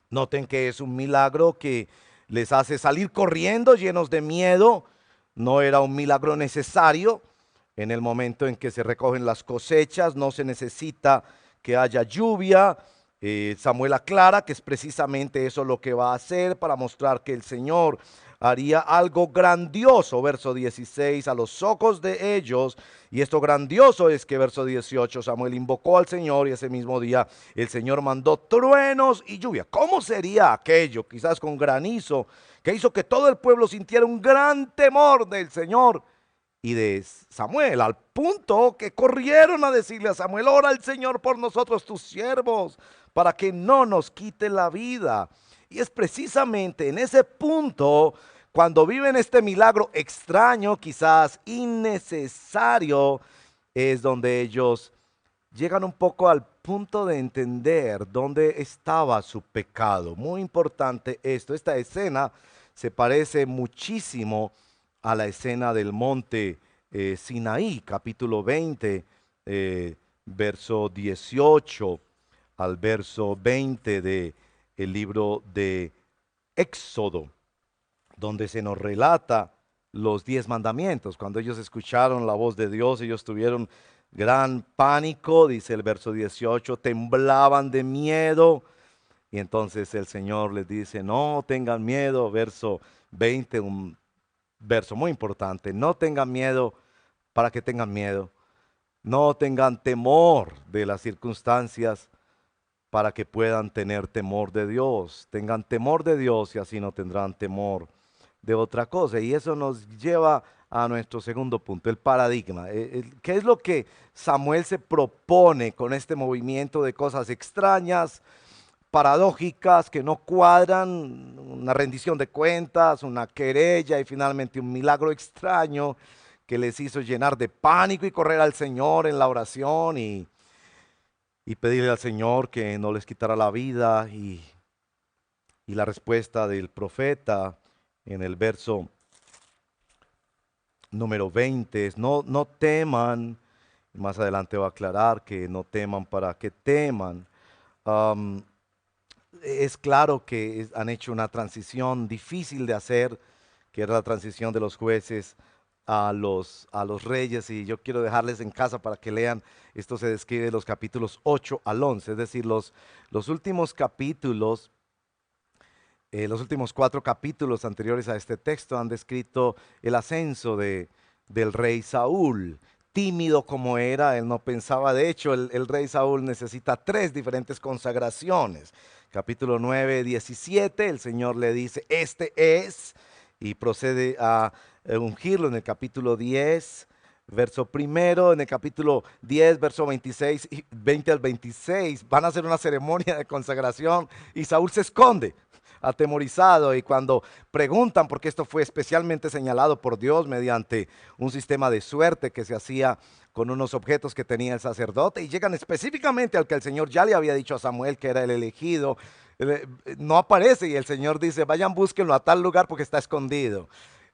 Noten que es un milagro que les hace salir corriendo llenos de miedo. No era un milagro necesario. En el momento en que se recogen las cosechas, no se necesita que haya lluvia. Samuel aclara que es precisamente eso lo que va a hacer para mostrar que el Señor haría algo grandioso, verso 16, a los ojos de ellos. Y esto grandioso es que verso 18, Samuel invocó al Señor y ese mismo día el Señor mandó truenos y lluvia. ¿Cómo sería aquello? Quizás con granizo, que hizo que todo el pueblo sintiera un gran temor del Señor y de Samuel, al punto que corrieron a decirle a Samuel, ora al Señor por nosotros tus siervos, para que no nos quite la vida. Y es precisamente en ese punto, cuando viven este milagro extraño, quizás innecesario, es donde ellos llegan un poco al punto de entender dónde estaba su pecado. Muy importante esto. Esta escena se parece muchísimo a la escena del monte Sinaí, capítulo 20, verso 18 al verso 20 del libro de Éxodo, donde se nos relata los 10 mandamientos. Cuando ellos escucharon la voz de Dios, ellos tuvieron gran pánico, dice el verso 18, temblaban de miedo. Y entonces el Señor les dice, no tengan miedo, verso 20, un verso muy importante, no tengan miedo para que tengan miedo, no tengan temor de las circunstancias para que puedan tener temor de Dios, tengan temor de Dios y así no tendrán temor de otra cosa. Y eso nos lleva a nuestro segundo punto, el paradigma. ¿Qué es lo que Samuel se propone con este movimiento de cosas extrañas, paradójicas, que no cuadran? Una rendición de cuentas, una querella y finalmente un milagro extraño que les hizo llenar de pánico y correr al Señor en la oración y pedirle al Señor que no les quitara la vida. Y la respuesta del profeta en el verso número 20 es, no teman. Más adelante va a aclarar que no teman para que teman. es claro que han hecho una transición difícil de hacer, que era la transición de los jueces a los reyes, y yo quiero dejarles en casa para que lean. Esto se describe en los capítulos 8 al 11, es decir, los últimos capítulos, los últimos 4 capítulos anteriores a este texto han descrito el ascenso del rey Saúl. Tímido como era, él no pensaba. De hecho, el rey Saúl necesita 3 diferentes consagraciones. Capítulo 9, 17, el Señor le dice, este es, y procede a ungirlo en el capítulo 10, verso primero. En el capítulo 10, verso 26 y 20 al 26, van a hacer una ceremonia de consagración y Saúl se esconde, atemorizado, y cuando preguntan, porque esto fue especialmente señalado por Dios mediante un sistema de suerte que se hacía con unos objetos que tenía el sacerdote, y llegan específicamente al que el Señor ya le había dicho a Samuel que era el elegido, no aparece, y el Señor dice, vayan, búsquenlo a tal lugar porque está escondido.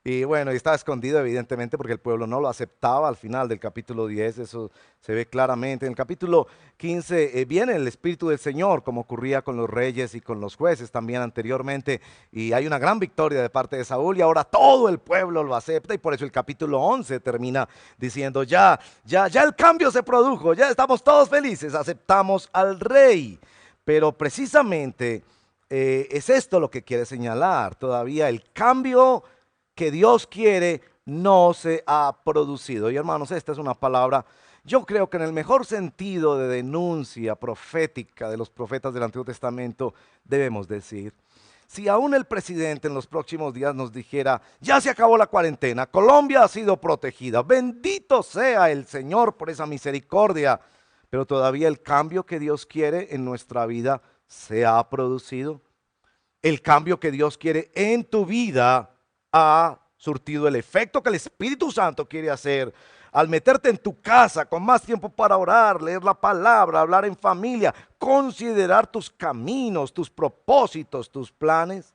Y bueno, estaba escondido evidentemente porque el pueblo no lo aceptaba. Al final del capítulo 10 eso se ve claramente. En el capítulo 15 viene el Espíritu del Señor, como ocurría con los reyes y con los jueces también anteriormente, y hay una gran victoria de parte de Saúl, y ahora todo el pueblo lo acepta, y por eso el capítulo 11 termina diciendo, ya el cambio se produjo, ya estamos todos felices, aceptamos al rey. Pero precisamente es esto lo que quiere señalar. Todavía el cambio que Dios quiere no se ha producido. Y hermanos, esta es una palabra, yo creo que en el mejor sentido de denuncia profética de los profetas del Antiguo Testamento, debemos decir, si aún el presidente en los próximos días nos dijera, ya se acabó la cuarentena, Colombia ha sido protegida, bendito sea el Señor por esa misericordia, pero todavía el cambio que Dios quiere en nuestra vida se ha producido. El cambio que Dios quiere en tu vida ha surtido el efecto que el Espíritu Santo quiere hacer al meterte en tu casa con más tiempo para orar, leer la palabra, hablar en familia, considerar tus caminos, tus propósitos, tus planes.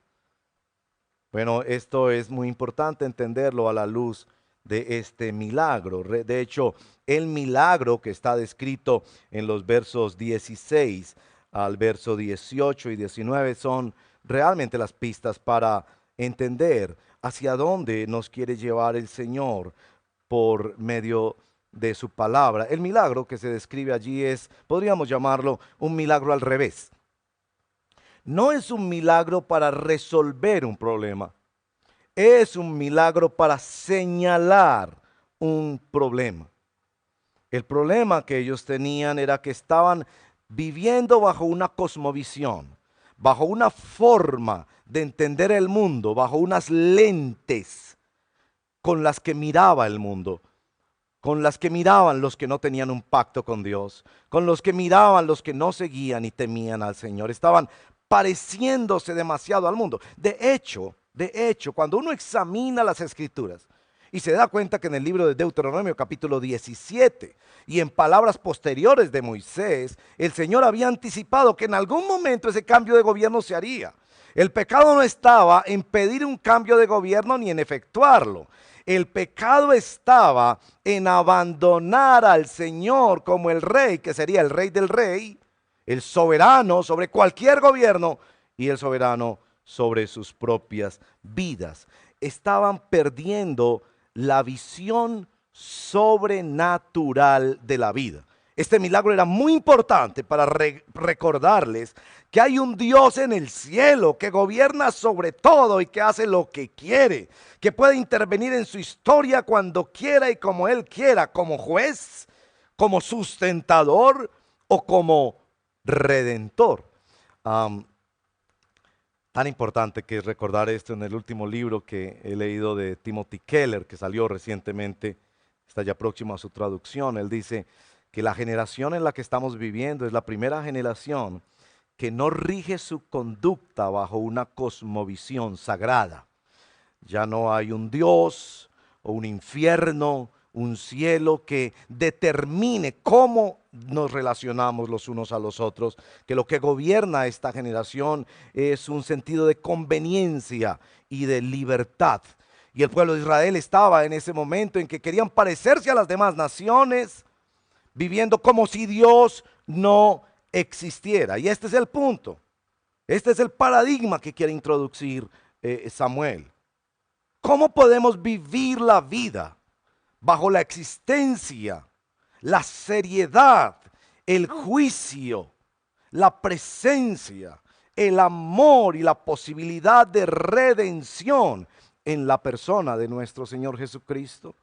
Bueno, esto es muy importante entenderlo a la luz de este milagro. De hecho, el milagro que está descrito en los versos 16 al verso 18 y 19 son realmente las pistas para entender hacia dónde nos quiere llevar el Señor por medio de su palabra. El milagro que se describe allí es, podríamos llamarlo, un milagro al revés. No es un milagro para resolver un problema, es un milagro para señalar un problema. El problema que ellos tenían era que estaban viviendo bajo una cosmovisión, bajo una forma de entender el mundo, bajo unas lentes con las que miraba el mundo, con las que miraban los que no tenían un pacto con Dios, con los que miraban los que no seguían y temían al Señor. Estaban pareciéndose demasiado al mundo. De hecho, cuando uno examina las Escrituras y se da cuenta que en el libro de Deuteronomio capítulo 17 y en palabras posteriores de Moisés, el Señor había anticipado que en algún momento ese cambio de gobierno se haría. El pecado no estaba en pedir un cambio de gobierno ni en efectuarlo. El pecado estaba en abandonar al Señor como el rey, que sería el rey del rey, el soberano sobre cualquier gobierno y el soberano sobre sus propias vidas. Estaban perdiendo la visión sobrenatural de la vida. Este milagro era muy importante para recordarles que hay un Dios en el cielo que gobierna sobre todo y que hace lo que quiere, que puede intervenir en su historia cuando quiera y como Él quiera, como juez, como sustentador o como redentor. Tan importante que es recordar esto en el último libro que he leído de Timothy Keller, que salió recientemente, está ya próximo a su traducción. Él dice que la generación en la que estamos viviendo es la primera generación que no rige su conducta bajo una cosmovisión sagrada. Ya no hay un Dios o un infierno, un cielo que determine cómo nos relacionamos los unos a los otros, que lo que gobierna esta generación es un sentido de conveniencia y de libertad. Y el pueblo de Israel estaba en ese momento en que querían parecerse a las demás naciones, viviendo como si Dios no existiera. Y este es el punto. Este es el paradigma que quiere introducir Samuel. ¿Cómo podemos vivir la vida bajo la existencia, la seriedad, el juicio, la presencia, el amor y la posibilidad de redención en la persona de nuestro Señor Jesucristo?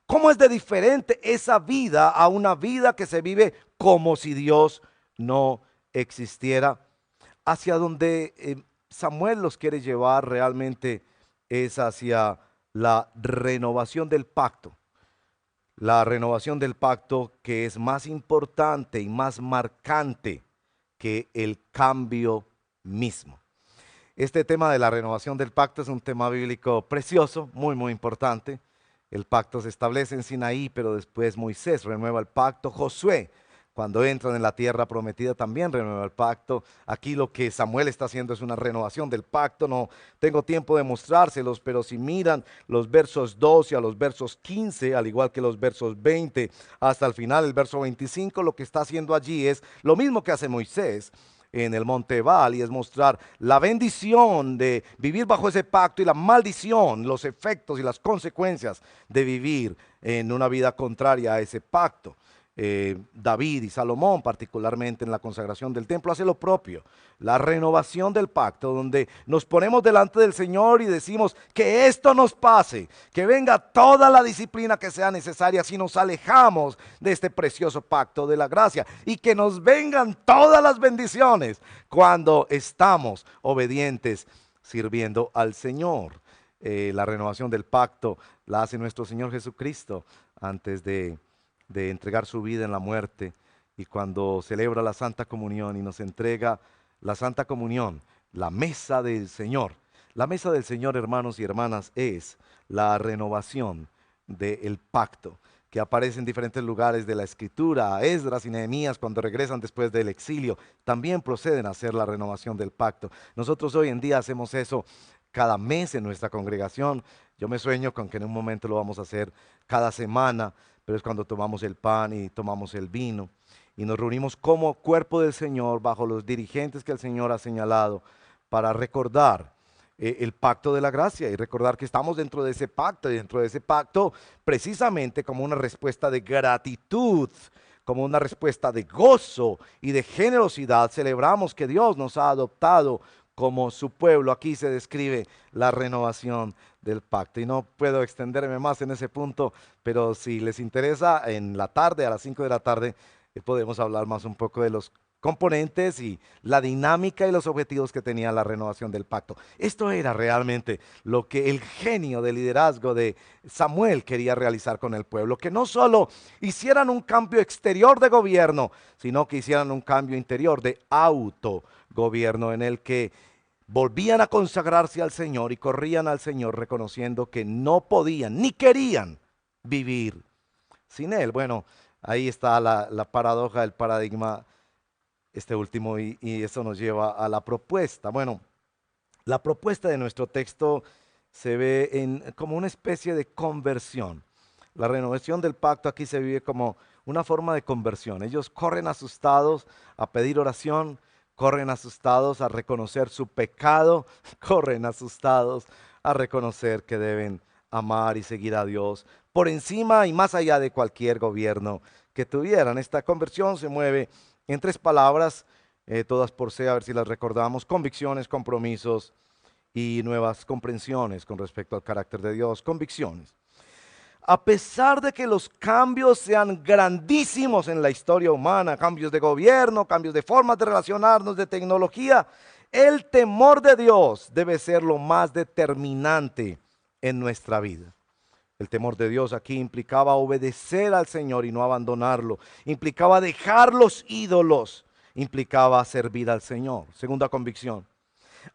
¿Cómo es de diferente esa vida a una vida que se vive como si Dios no existiera? Hacia donde Samuel los quiere llevar realmente es hacia la renovación del pacto. La renovación del pacto que es más importante y más marcante que el cambio mismo. Este tema de la renovación del pacto es un tema bíblico precioso, muy importante. El pacto se establece en Sinaí, pero después Moisés renueva el pacto. Josué, cuando entran en la tierra prometida, también renueva el pacto. Aquí lo que Samuel está haciendo es una renovación del pacto. No tengo tiempo de mostrárselos, pero si miran los versos 12 a los versos 15, al igual que los versos 20 hasta el final, el verso 25, lo que está haciendo allí es lo mismo que hace Moisés en el monte Ebal, y es mostrar la bendición de vivir bajo ese pacto y la maldición, los efectos y las consecuencias de vivir en una vida contraria a ese pacto. David y Salomón, particularmente en la consagración del templo, hace lo propio, la renovación del pacto, donde nos ponemos delante del Señor y decimos que esto nos pase, que venga toda la disciplina que sea necesaria si nos alejamos de este precioso pacto de la gracia, y que nos vengan todas las bendiciones cuando estamos obedientes sirviendo al Señor. La renovación del pacto la hace nuestro Señor Jesucristo antes de entregar su vida en la muerte, y cuando celebra la Santa Comunión y nos entrega la Santa Comunión, la mesa del Señor. La mesa del Señor, hermanos y hermanas, es la renovación del pacto que aparece en diferentes lugares de la Escritura. Esdras y Nehemías, cuando regresan después del exilio, también proceden a hacer la renovación del pacto. Nosotros hoy en día hacemos eso cada mes en nuestra congregación. Yo me sueño con que en un momento lo vamos a hacer cada semana, pero es cuando tomamos el pan y tomamos el vino y nos reunimos como cuerpo del Señor bajo los dirigentes que el Señor ha señalado para recordar el pacto de la gracia y recordar que estamos dentro de ese pacto, y dentro de ese pacto precisamente como una respuesta de gratitud, como una respuesta de gozo y de generosidad, celebramos que Dios nos ha adoptado como su pueblo. Aquí se describe la renovación del pacto y no puedo extenderme más en ese punto, pero si les interesa, en la tarde, a las 5 de la tarde, podemos hablar más un poco de los componentes y la dinámica y los objetivos que tenía la renovación del pacto. Esto era realmente lo que el genio de liderazgo de Samuel quería realizar con el pueblo, que no solo hicieran un cambio exterior de gobierno, sino que hicieran un cambio interior de autogobierno, en el que volvían a consagrarse al Señor y corrían al Señor reconociendo que no podían ni querían vivir sin Él. Bueno, ahí está la paradoja, el paradigma, este último, y eso nos lleva a la propuesta. Bueno, la propuesta de nuestro texto se ve como una especie de conversión. La renovación del pacto aquí se vive como una forma de conversión. Ellos corren asustados a pedir oración, corren asustados a reconocer su pecado, corren asustados a reconocer que deben amar y seguir a Dios por encima y más allá de cualquier gobierno que tuvieran. Esta conversión se mueve en 3 palabras, todas por C, a ver si las recordamos: convicciones, compromisos y nuevas comprensiones con respecto al carácter de Dios. Convicciones. A pesar de que los cambios sean grandísimos en la historia humana, cambios de gobierno, cambios de formas de relacionarnos, de tecnología, el temor de Dios debe ser lo más determinante en nuestra vida. El temor de Dios aquí implicaba obedecer al Señor y no abandonarlo, implicaba dejar los ídolos, implicaba servir al Señor. Segunda convicción: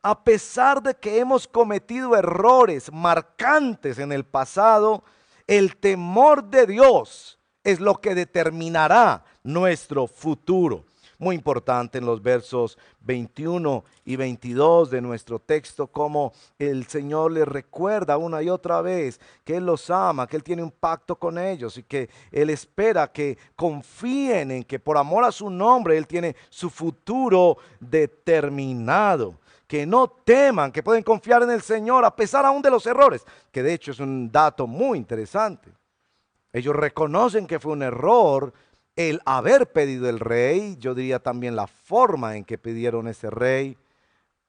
a pesar de que hemos cometido errores marcantes en el pasado, el temor de Dios es lo que determinará nuestro futuro. muy importante en los versos 21 y 22 de nuestro texto, como el Señor les recuerda una y otra vez que Él los ama, que Él tiene un pacto con ellos y que Él espera que confíen en que por amor a su nombre Él tiene su futuro determinado. Que no teman, que pueden confiar en el Señor a pesar aún de los errores, que de hecho es un dato muy interesante. Ellos reconocen que fue un error el haber pedido el rey, yo diría también la forma en que pidieron ese rey,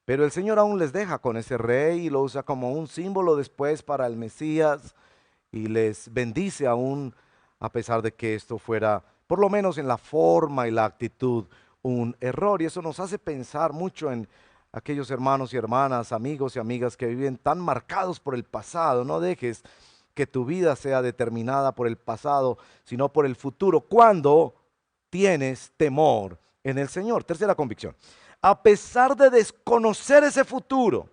pero el Señor aún les deja con ese rey y lo usa como un símbolo después para el Mesías y les bendice aún a pesar de que esto fuera, por lo menos en la forma y la actitud, un error. Y eso nos hace pensar mucho en aquellos hermanos y hermanas, amigos y amigas que viven tan marcados por el pasado. No dejes que tu vida sea determinada por el pasado, sino por el futuro, cuando tienes temor en el Señor. Tercera convicción: a pesar de desconocer ese futuro,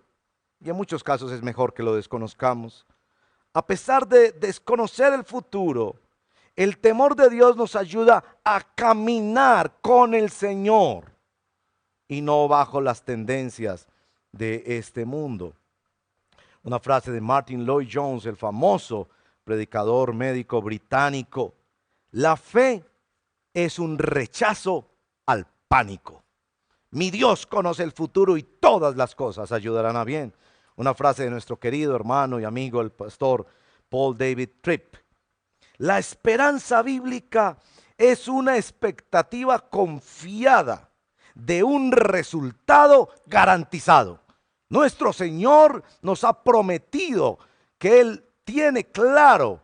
y en muchos casos es mejor que lo desconozcamos, a pesar de desconocer el futuro, el temor de Dios nos ayuda a caminar con el Señor y no bajo las tendencias de este mundo. Una frase de Martin Lloyd-Jones, el famoso predicador médico británico: la fe es un rechazo al pánico. Mi Dios conoce el futuro y todas las cosas ayudarán a bien. Una frase de nuestro querido hermano y amigo, el pastor Paul David Tripp. La esperanza bíblica es una expectativa confiada de un resultado garantizado. Nuestro Señor nos ha prometido que Él tiene claro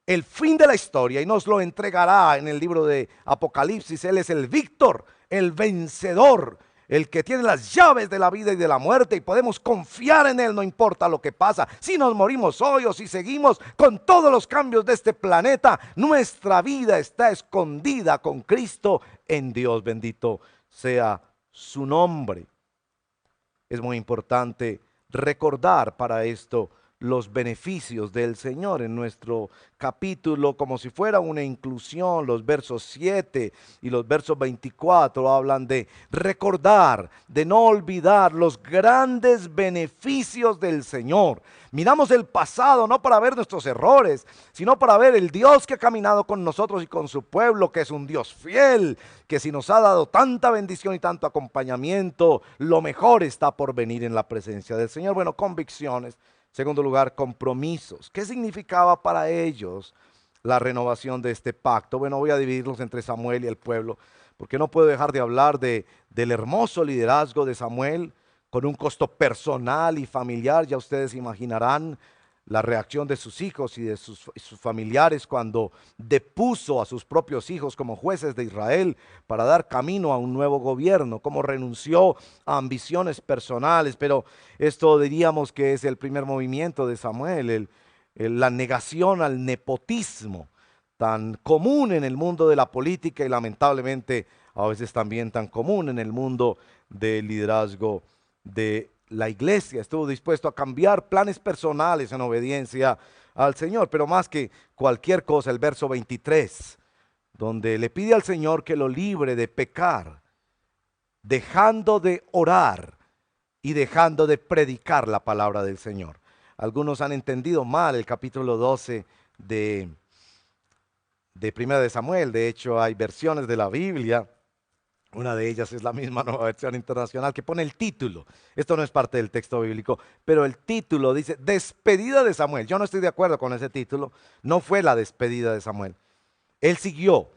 el fin de la historia y nos lo entregará en el libro de Apocalipsis. Él es el víctor, el vencedor, el que tiene las llaves de la vida y de la muerte, y podemos confiar en Él no importa lo que pasa. Si nos morimos hoy o si seguimos con todos los cambios de este planeta, nuestra vida está escondida con Cristo en Dios. Bendito sea su nombre. Es muy importante recordar para esto los beneficios del Señor. En nuestro capítulo, como si fuera una inclusión, los versos 7 y los versos 24 hablan de recordar, de no olvidar los grandes beneficios del Señor. Miramos el pasado no para ver nuestros errores, sino para ver el Dios que ha caminado con nosotros y con su pueblo, que es un Dios fiel, que si nos ha dado tanta bendición y tanto acompañamiento, lo mejor está por venir en la presencia del Señor. Bueno, convicciones. Segundo lugar, compromisos. ¿Qué significaba para ellos la renovación de este pacto? Bueno, voy a dividirlos entre Samuel y el pueblo, porque no puedo dejar de hablar del hermoso liderazgo de Samuel, con un costo personal y familiar. Ya ustedes imaginarán la reacción de sus hijos y de sus familiares cuando depuso a sus propios hijos como jueces de Israel para dar camino a un nuevo gobierno, cómo renunció a ambiciones personales. Pero esto diríamos que es el primer movimiento de Samuel, la negación al nepotismo tan común en el mundo de la política y lamentablemente a veces también tan común en el mundo del liderazgo de la iglesia. Estuvo dispuesto a cambiar planes personales en obediencia al Señor, pero más que cualquier cosa, el verso 23, donde le pide al Señor que lo libre de pecar, dejando de orar y dejando de predicar la palabra del Señor. Algunos han entendido mal el capítulo 12 de Primera de Samuel. De hecho, hay versiones de la Biblia. Una de ellas es la misma Nueva Versión Internacional que pone el título. Esto no es parte del texto bíblico, pero el título dice despedida de Samuel. Yo no estoy de acuerdo con ese título. No fue la despedida de Samuel. Él siguió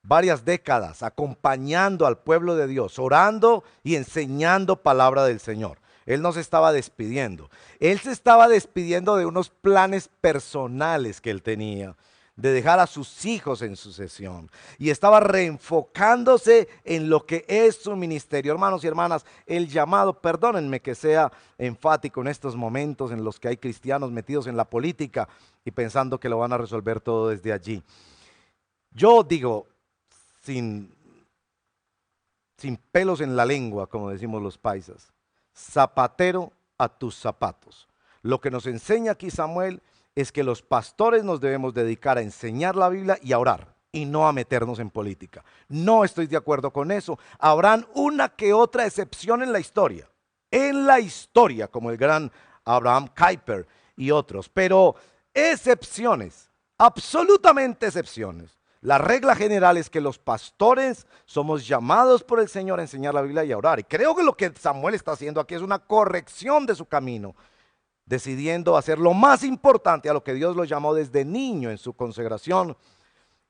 varias décadas acompañando al pueblo de Dios, orando y enseñando palabra del Señor. Él no se estaba despidiendo. Él se estaba despidiendo de unos planes personales que él tenía, de dejar a sus hijos en sucesión, y estaba reenfocándose en lo que es su ministerio. Hermanos y hermanas, el llamado, perdónenme que sea enfático en estos momentos en los que hay cristianos metidos en la política y pensando que lo van a resolver todo desde allí. Yo digo, sin pelos en la lengua, como decimos los paisas, zapatero a tus zapatos. Lo que nos enseña aquí Samuel es que los pastores nos debemos dedicar a enseñar la Biblia y a orar. y no a meternos en política. No estoy de acuerdo con eso. Habrán una que otra excepción en la historia, como el gran Abraham Kuyper y otros, pero excepciones, absolutamente excepciones. La regla general es que los pastores somos llamados por el Señor a enseñar la Biblia y a orar. Y creo que lo que Samuel está haciendo aquí es una corrección de su camino, decidiendo hacer lo más importante a lo que Dios lo llamó desde niño en su consagración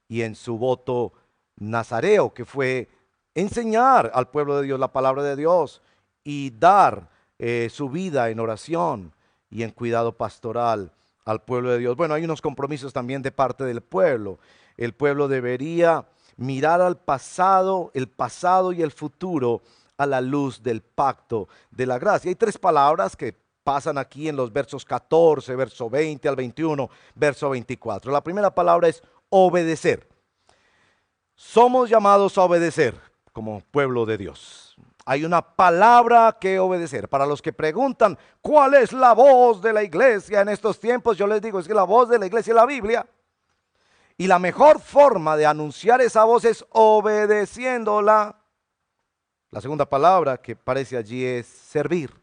y en su voto nazareo, que fue enseñar al pueblo de Dios la palabra de Dios y dar su vida en oración y en cuidado pastoral al pueblo de Dios. Bueno, hay unos compromisos también de parte del pueblo. El pueblo debería mirar al pasado, el pasado y el futuro a la luz del pacto de la gracia. Hay tres palabras que pasan aquí en los versos 14, verso 20 al 21, verso 24. La primera palabra es obedecer. Somos llamados a obedecer como pueblo de Dios. Hay una palabra que obedecer. Para los que preguntan, ¿cuál es la voz de la iglesia en estos tiempos? Yo les digo, es que la voz de la iglesia es la Biblia. Y la mejor forma de anunciar esa voz es obedeciéndola. La segunda palabra que aparece allí es servir.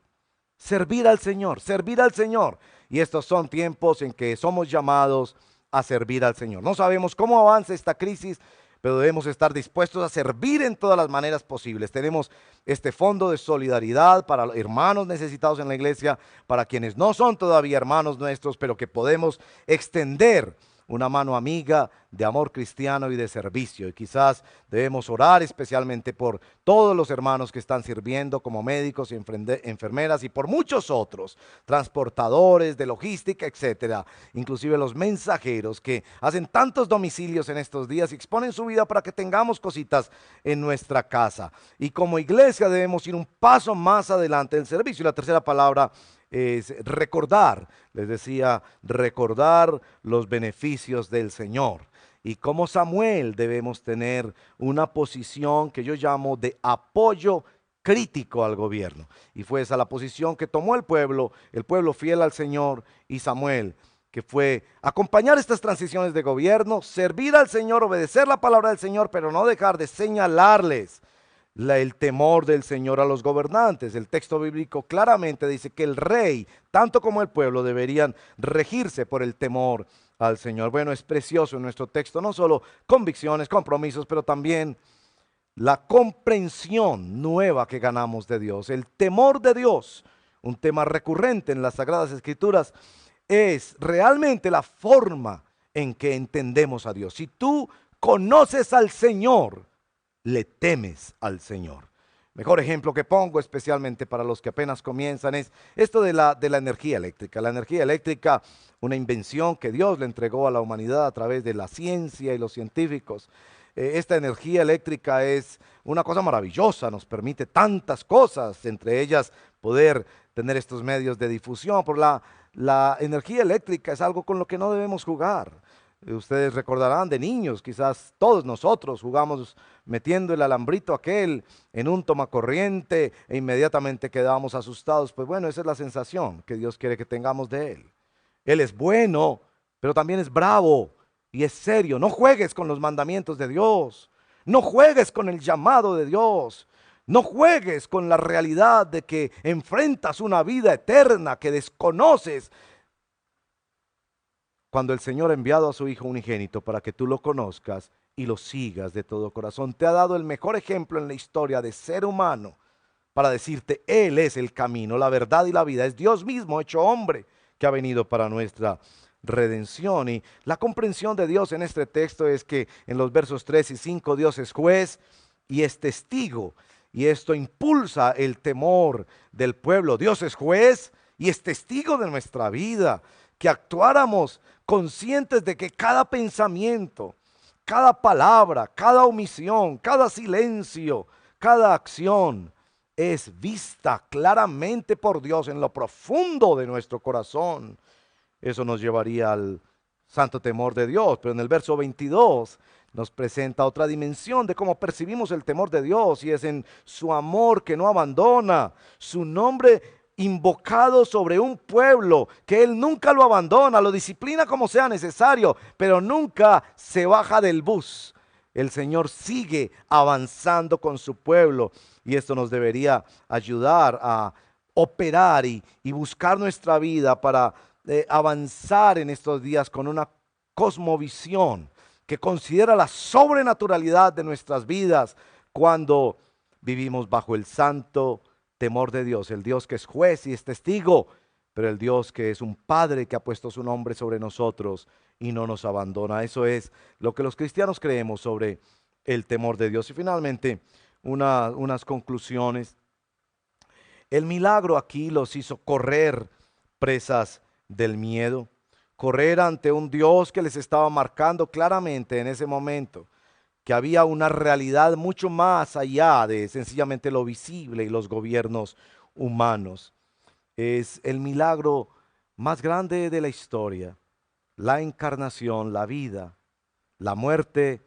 Servir al Señor, servir al Señor. Y estos son tiempos en que somos llamados a servir al Señor. No sabemos cómo avanza esta crisis, pero debemos estar dispuestos a servir en todas las maneras posibles. Tenemos este fondo de solidaridad para hermanos necesitados en la iglesia, para quienes no son todavía hermanos nuestros, pero que podemos extender una mano amiga de amor cristiano y de servicio. Y quizás debemos orar especialmente por todos los hermanos que están sirviendo como médicos y enfermeras y por muchos otros, transportadores de logística, etcétera. Inclusive los mensajeros que hacen tantos domicilios en estos días y exponen su vida para que tengamos cositas en nuestra casa. Y como iglesia debemos ir un paso más adelante en el servicio. Y la tercera palabra es recordar, les decía, recordar los beneficios del Señor. Y como Samuel debemos tener una posición que yo llamo de apoyo crítico al gobierno. Y fue esa la posición que tomó el pueblo fiel al Señor, y Samuel, que fue acompañar estas transiciones de gobierno, servir al Señor, obedecer la palabra del Señor, pero no dejar de señalarles el temor del Señor a los gobernantes. El texto bíblico claramente dice que el rey, tanto como el pueblo, deberían regirse por el temor al Señor. Bueno, es precioso en nuestro texto, no solo convicciones, compromisos, pero también la comprensión nueva que ganamos de Dios. El temor de Dios, un tema recurrente en las Sagradas Escrituras, es realmente la forma en que entendemos a Dios. Si tú conoces al Señor, le temes al Señor. Mejor ejemplo que pongo, especialmente para los que apenas comienzan, es esto de la energía eléctrica. La energía eléctrica, una invención que Dios le entregó a la humanidad a través de la ciencia y los científicos. Esta energía eléctrica es una cosa maravillosa, nos permite tantas cosas, entre ellas poder tener estos medios de difusión. Por la energía eléctrica es algo con lo que no debemos jugar. Ustedes recordarán de niños, quizás todos nosotros jugamos metiendo el alambrito aquel en un tomacorriente e inmediatamente quedábamos asustados. Pues bueno, esa es la sensación que Dios quiere que tengamos de Él. Él es bueno, pero también es bravo y es serio. No juegues con los mandamientos de Dios, no juegues con el llamado de Dios, no juegues con la realidad de que enfrentas una vida eterna que desconoces, cuando el Señor ha enviado a su Hijo unigénito para que tú lo conozcas y lo sigas de todo corazón. Te ha dado el mejor ejemplo en la historia de ser humano para decirte, Él es el camino, la verdad y la vida. Es Dios mismo hecho hombre que ha venido para nuestra redención. Y la comprensión de Dios en este texto es que en los versos 3 y 5 Dios es juez y es testigo. Y esto impulsa el temor del pueblo. Dios es juez y es testigo de nuestra vida. Que actuáramos conscientes de que cada pensamiento, cada palabra, cada omisión, cada silencio, cada acción es vista claramente por Dios en lo profundo de nuestro corazón. Eso nos llevaría al santo temor de Dios. Pero en el verso 22 nos presenta otra dimensión de cómo percibimos el temor de Dios, y es en su amor que no abandona, su nombre invocado sobre un pueblo, que Él nunca lo abandona, lo disciplina como sea necesario, pero nunca se baja del bus. El Señor sigue avanzando con su pueblo y esto nos debería ayudar a operar y buscar nuestra vida para avanzar en estos días con una cosmovisión que considera la sobrenaturalidad de nuestras vidas cuando vivimos bajo el santo temor de Dios, el Dios que es juez y es testigo, pero el Dios que es un Padre que ha puesto su nombre sobre nosotros y no nos abandona. Eso es lo que los cristianos creemos sobre el temor de Dios. Y finalmente, unas conclusiones. El milagro aquí los hizo correr presas del miedo, correr ante un Dios que les estaba marcando claramente en ese momento que había una realidad mucho más allá de sencillamente lo visible y los gobiernos humanos. Es el milagro más grande de la historia, la encarnación, la vida, la muerte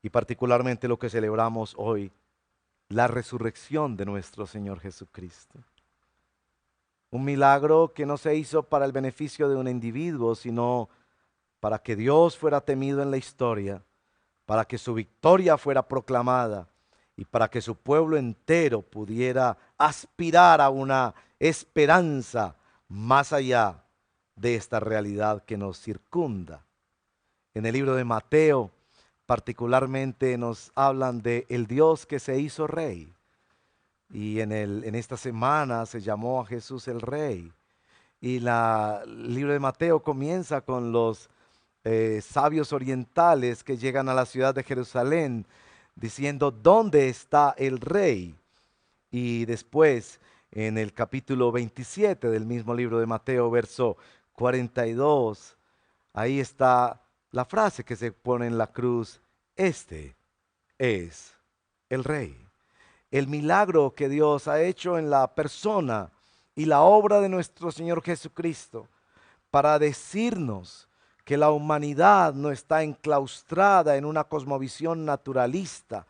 y particularmente lo que celebramos hoy, la resurrección de nuestro Señor Jesucristo. Un milagro que no se hizo para el beneficio de un individuo, sino para que Dios fuera temido en la historia, para que su victoria fuera proclamada y para que su pueblo entero pudiera aspirar a una esperanza más allá de esta realidad que nos circunda. En el libro de Mateo, particularmente nos hablan de el Dios que se hizo rey. Y en esta semana se llamó a Jesús el Rey. Y el libro de Mateo comienza con los sabios orientales que llegan a la ciudad de Jerusalén diciendo, ¿dónde está el Rey? Y después, en el capítulo 27 del mismo libro de Mateo, verso 42, ahí está la frase que se pone en la cruz, este es el Rey. El milagro que Dios ha hecho en la persona y la obra de nuestro Señor Jesucristo para decirnos que la humanidad no está enclaustrada en una cosmovisión naturalista,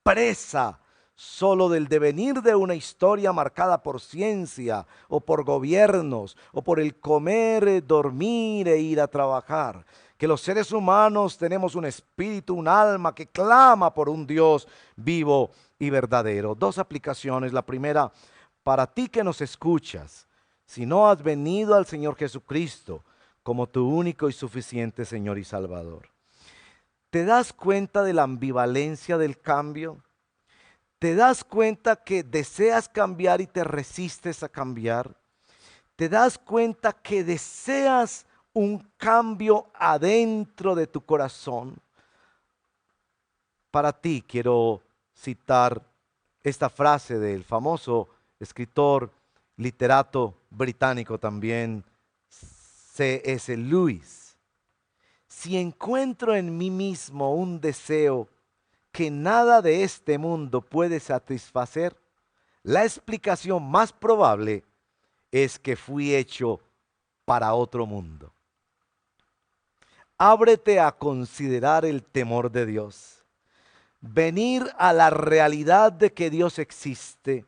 presa solo del devenir de una historia marcada por ciencia o por gobiernos o por el comer, dormir e ir a trabajar. Que los seres humanos tenemos un espíritu, un alma que clama por un Dios vivo y verdadero. Dos aplicaciones. La primera, para ti que nos escuchas, si no has venido al Señor Jesucristo como tu único y suficiente Señor y Salvador, ¿te das cuenta de la ambivalencia del cambio? ¿Te das cuenta que deseas cambiar y te resistes a cambiar? ¿Te das cuenta que deseas un cambio adentro de tu corazón? Para ti quiero citar esta frase del famoso escritor, literato británico también, C.S. Lewis. Si encuentro en mí mismo un deseo que nada de este mundo puede satisfacer, la explicación más probable es que fui hecho para otro mundo. Ábrete a considerar el temor de Dios, venir a la realidad de que Dios existe,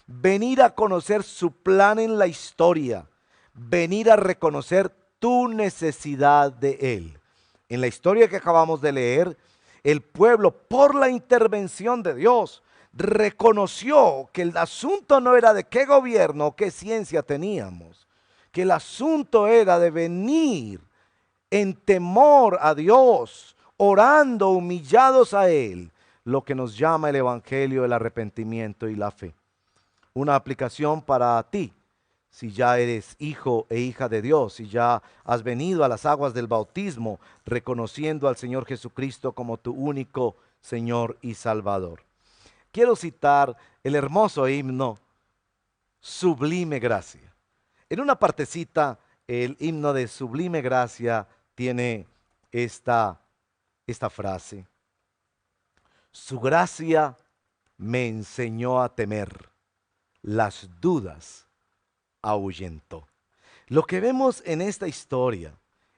venir a conocer su plan en la historia, venir a reconocer tu necesidad de Él. En la historia que acabamos de leer, el pueblo, por la intervención de Dios, reconoció que el asunto no era de qué gobierno o qué ciencia teníamos, que el asunto era de venir en temor a Dios, orando, humillados a Él, lo que nos llama el Evangelio, el arrepentimiento y la fe. Una aplicación para ti, si ya eres hijo e hija de Dios, si ya has venido a las aguas del bautismo, reconociendo al Señor Jesucristo como tu único Señor y Salvador. Quiero citar el hermoso himno Sublime Gracia. En una partecita, el himno de Sublime Gracia tiene esta frase. Su gracia me enseñó a temer, las dudas ahuyentó. Lo que vemos en esta historia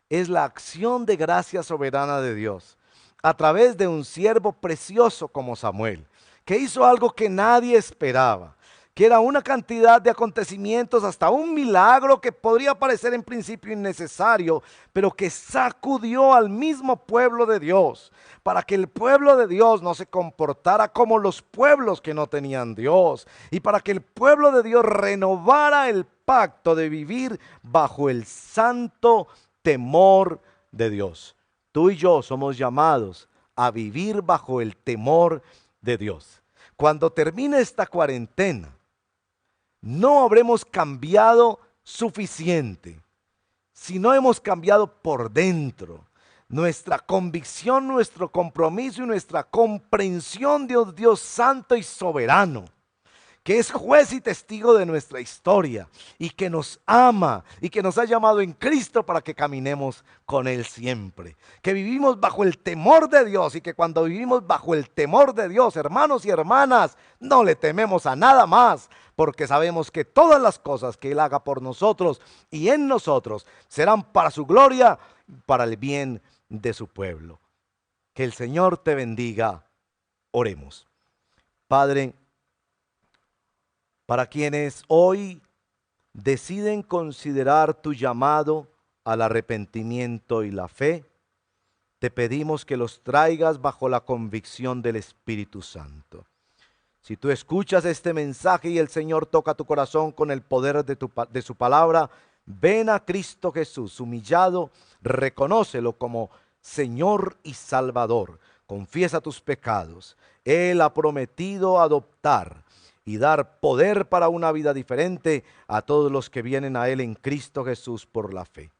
es la acción de gracia soberana de Dios a través de un siervo precioso como Samuel, que hizo algo que nadie esperaba, que era una cantidad de acontecimientos, hasta un milagro que podría parecer en principio innecesario, pero que sacudió al mismo pueblo de Dios, para que el pueblo de Dios no se comportara como los pueblos que no tenían Dios, y para que el pueblo de Dios renovara el pacto de vivir bajo el santo temor de Dios. Tú y yo somos llamados a vivir bajo el temor de Dios. Cuando termine esta cuarentena, no habremos cambiado suficiente, si no hemos cambiado por dentro. Nuestra convicción, nuestro compromiso y nuestra comprensión de un Dios santo y soberano, que es juez y testigo de nuestra historia y que nos ama y que nos ha llamado en Cristo para que caminemos con Él siempre. Que vivimos bajo el temor de Dios y que cuando vivimos bajo el temor de Dios, hermanos y hermanas, no le tememos a nada más, porque sabemos que todas las cosas que Él haga por nosotros y en nosotros serán para su gloria y para el bien de su pueblo. Que el Señor te bendiga. Oremos. Padre, para quienes hoy deciden considerar tu llamado al arrepentimiento y la fe, te pedimos que los traigas bajo la convicción del Espíritu Santo. Si tú escuchas este mensaje y el Señor toca tu corazón con el poder de su palabra, ven a Cristo Jesús humillado, reconócelo como Señor y Salvador. Confiesa tus pecados. Él ha prometido adoptar y dar poder para una vida diferente a todos los que vienen a Él en Cristo Jesús por la fe.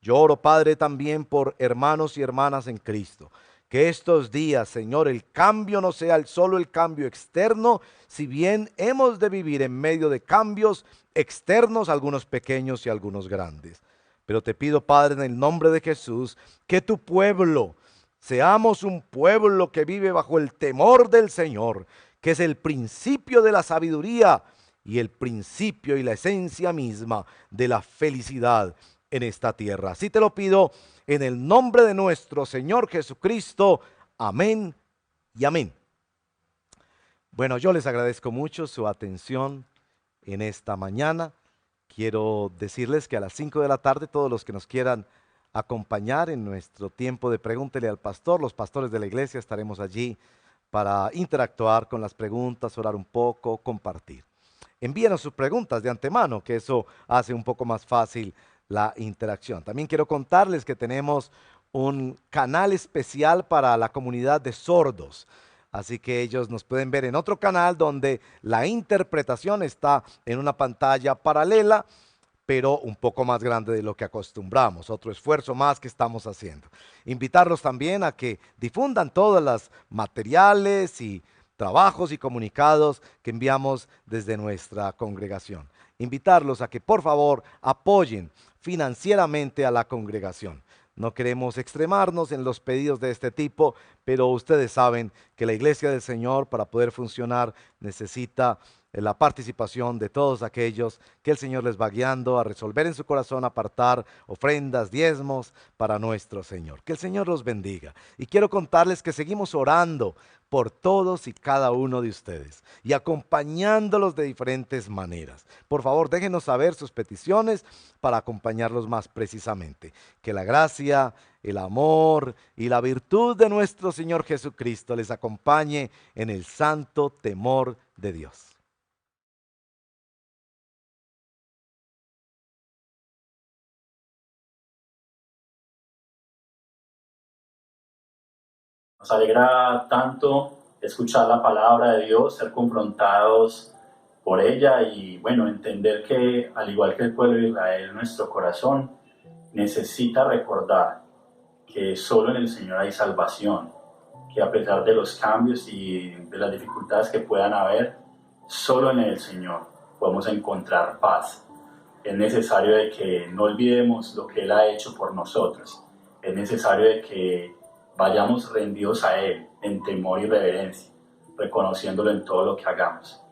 Yo oro, Padre, también por hermanos y hermanas en Cristo. Que estos días, Señor, el cambio no sea solo el cambio externo, si bien hemos de vivir en medio de cambios externos, algunos pequeños y algunos grandes. Pero te pido, Padre, en el nombre de Jesús, que tu pueblo, seamos un pueblo que vive bajo el temor del Señor, que es el principio de la sabiduría y el principio y la esencia misma de la felicidad en esta tierra. Así te lo pido en el nombre de nuestro Señor Jesucristo. Amén y amén. Bueno, yo les agradezco mucho su atención en esta mañana. Quiero decirles que a las 5 de la tarde, todos los que nos quieran acompañar en nuestro tiempo de Pregúntele al Pastor, los pastores de la iglesia estaremos allí para interactuar con las preguntas, orar un poco, compartir. Envíenos sus preguntas de antemano, que eso hace un poco más fácil la interacción. También quiero contarles que tenemos un canal especial para la comunidad de sordos. Así que ellos nos pueden ver en otro canal donde la interpretación está en una pantalla paralela, pero un poco más grande de lo que acostumbramos, otro esfuerzo más que estamos haciendo. Invitarlos también a que difundan todos los materiales y trabajos y comunicados que enviamos desde nuestra congregación. Invitarlos a que por favor apoyen financieramente a la congregación. No queremos extremarnos en los pedidos de este tipo, pero ustedes saben que la Iglesia del Señor, para poder funcionar, necesita la participación de todos aquellos que el Señor les va guiando a resolver en su corazón, apartar ofrendas, diezmos para nuestro Señor. Que el Señor los bendiga. Y quiero contarles que seguimos orando por todos y cada uno de ustedes y acompañándolos de diferentes maneras. Por favor, déjenos saber sus peticiones para acompañarlos más precisamente. Que la gracia, el amor y la virtud de nuestro Señor Jesucristo les acompañe en el santo temor de Dios. Nos alegra tanto escuchar la palabra de Dios, ser confrontados por ella y bueno, entender que al igual que el pueblo de Israel, nuestro corazón necesita recordar que solo en el Señor hay salvación, que a pesar de los cambios y de las dificultades que puedan haber, solo en el Señor podemos encontrar paz. Es necesario de que no olvidemos lo que Él ha hecho por nosotros. Es necesario de que vayamos rendidos a Él en temor y reverencia, reconociéndolo en todo lo que hagamos.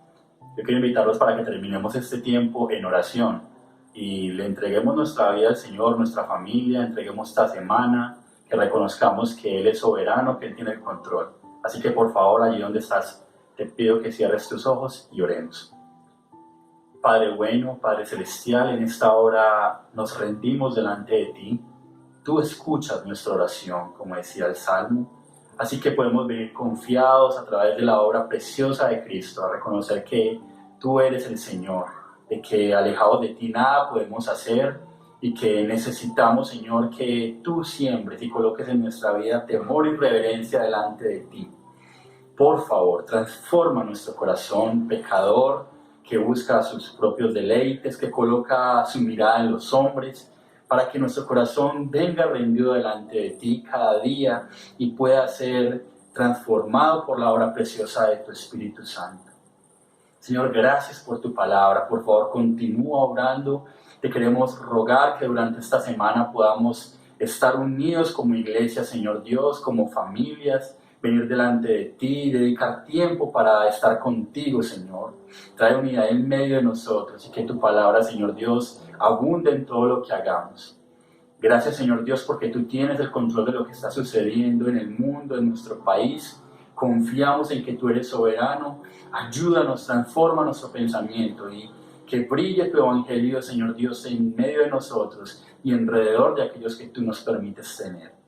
Yo quiero invitarlos para que terminemos este tiempo en oración y le entreguemos nuestra vida al Señor, nuestra familia, entreguemos esta semana, que reconozcamos que Él es soberano, que Él tiene el control. Así que por favor, allí donde estás, te pido que cierres tus ojos y oremos. Padre bueno, Padre celestial, en esta hora nos rendimos delante de ti. Tú escuchas nuestra oración, como decía el Salmo. Así que podemos venir confiados a través de la obra preciosa de Cristo a reconocer que tú eres el Señor, de que alejados de ti nada podemos hacer y que necesitamos, Señor, que tú siembres y coloques en nuestra vida temor y reverencia delante de ti. Por favor, transforma nuestro corazón pecador que busca sus propios deleites, que coloca su mirada en los hombres, para que nuestro corazón venga rendido delante de ti cada día y pueda ser transformado por la obra preciosa de tu Espíritu Santo. Señor, gracias por tu palabra. Por favor, continúa obrando. Te queremos rogar que durante esta semana podamos estar unidos como iglesia, Señor Dios, como familias, venir delante de ti, dedicar tiempo para estar contigo, Señor. Trae unidad en medio de nosotros y que tu palabra, Señor Dios, abunde en todo lo que hagamos. Gracias, Señor Dios, porque tú tienes el control de lo que está sucediendo en el mundo, en nuestro país. Confiamos en que tú eres soberano. Ayúdanos, transforma nuestro pensamiento y que brille tu evangelio, Señor Dios, en medio de nosotros y alrededor de aquellos que tú nos permites tener.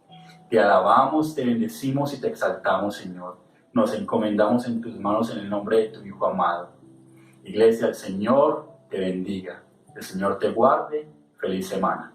Te alabamos, te bendecimos y te exaltamos, Señor. Nos encomendamos en tus manos en el nombre de tu Hijo amado. Iglesia, el Señor te bendiga. El Señor te guarde. Feliz semana.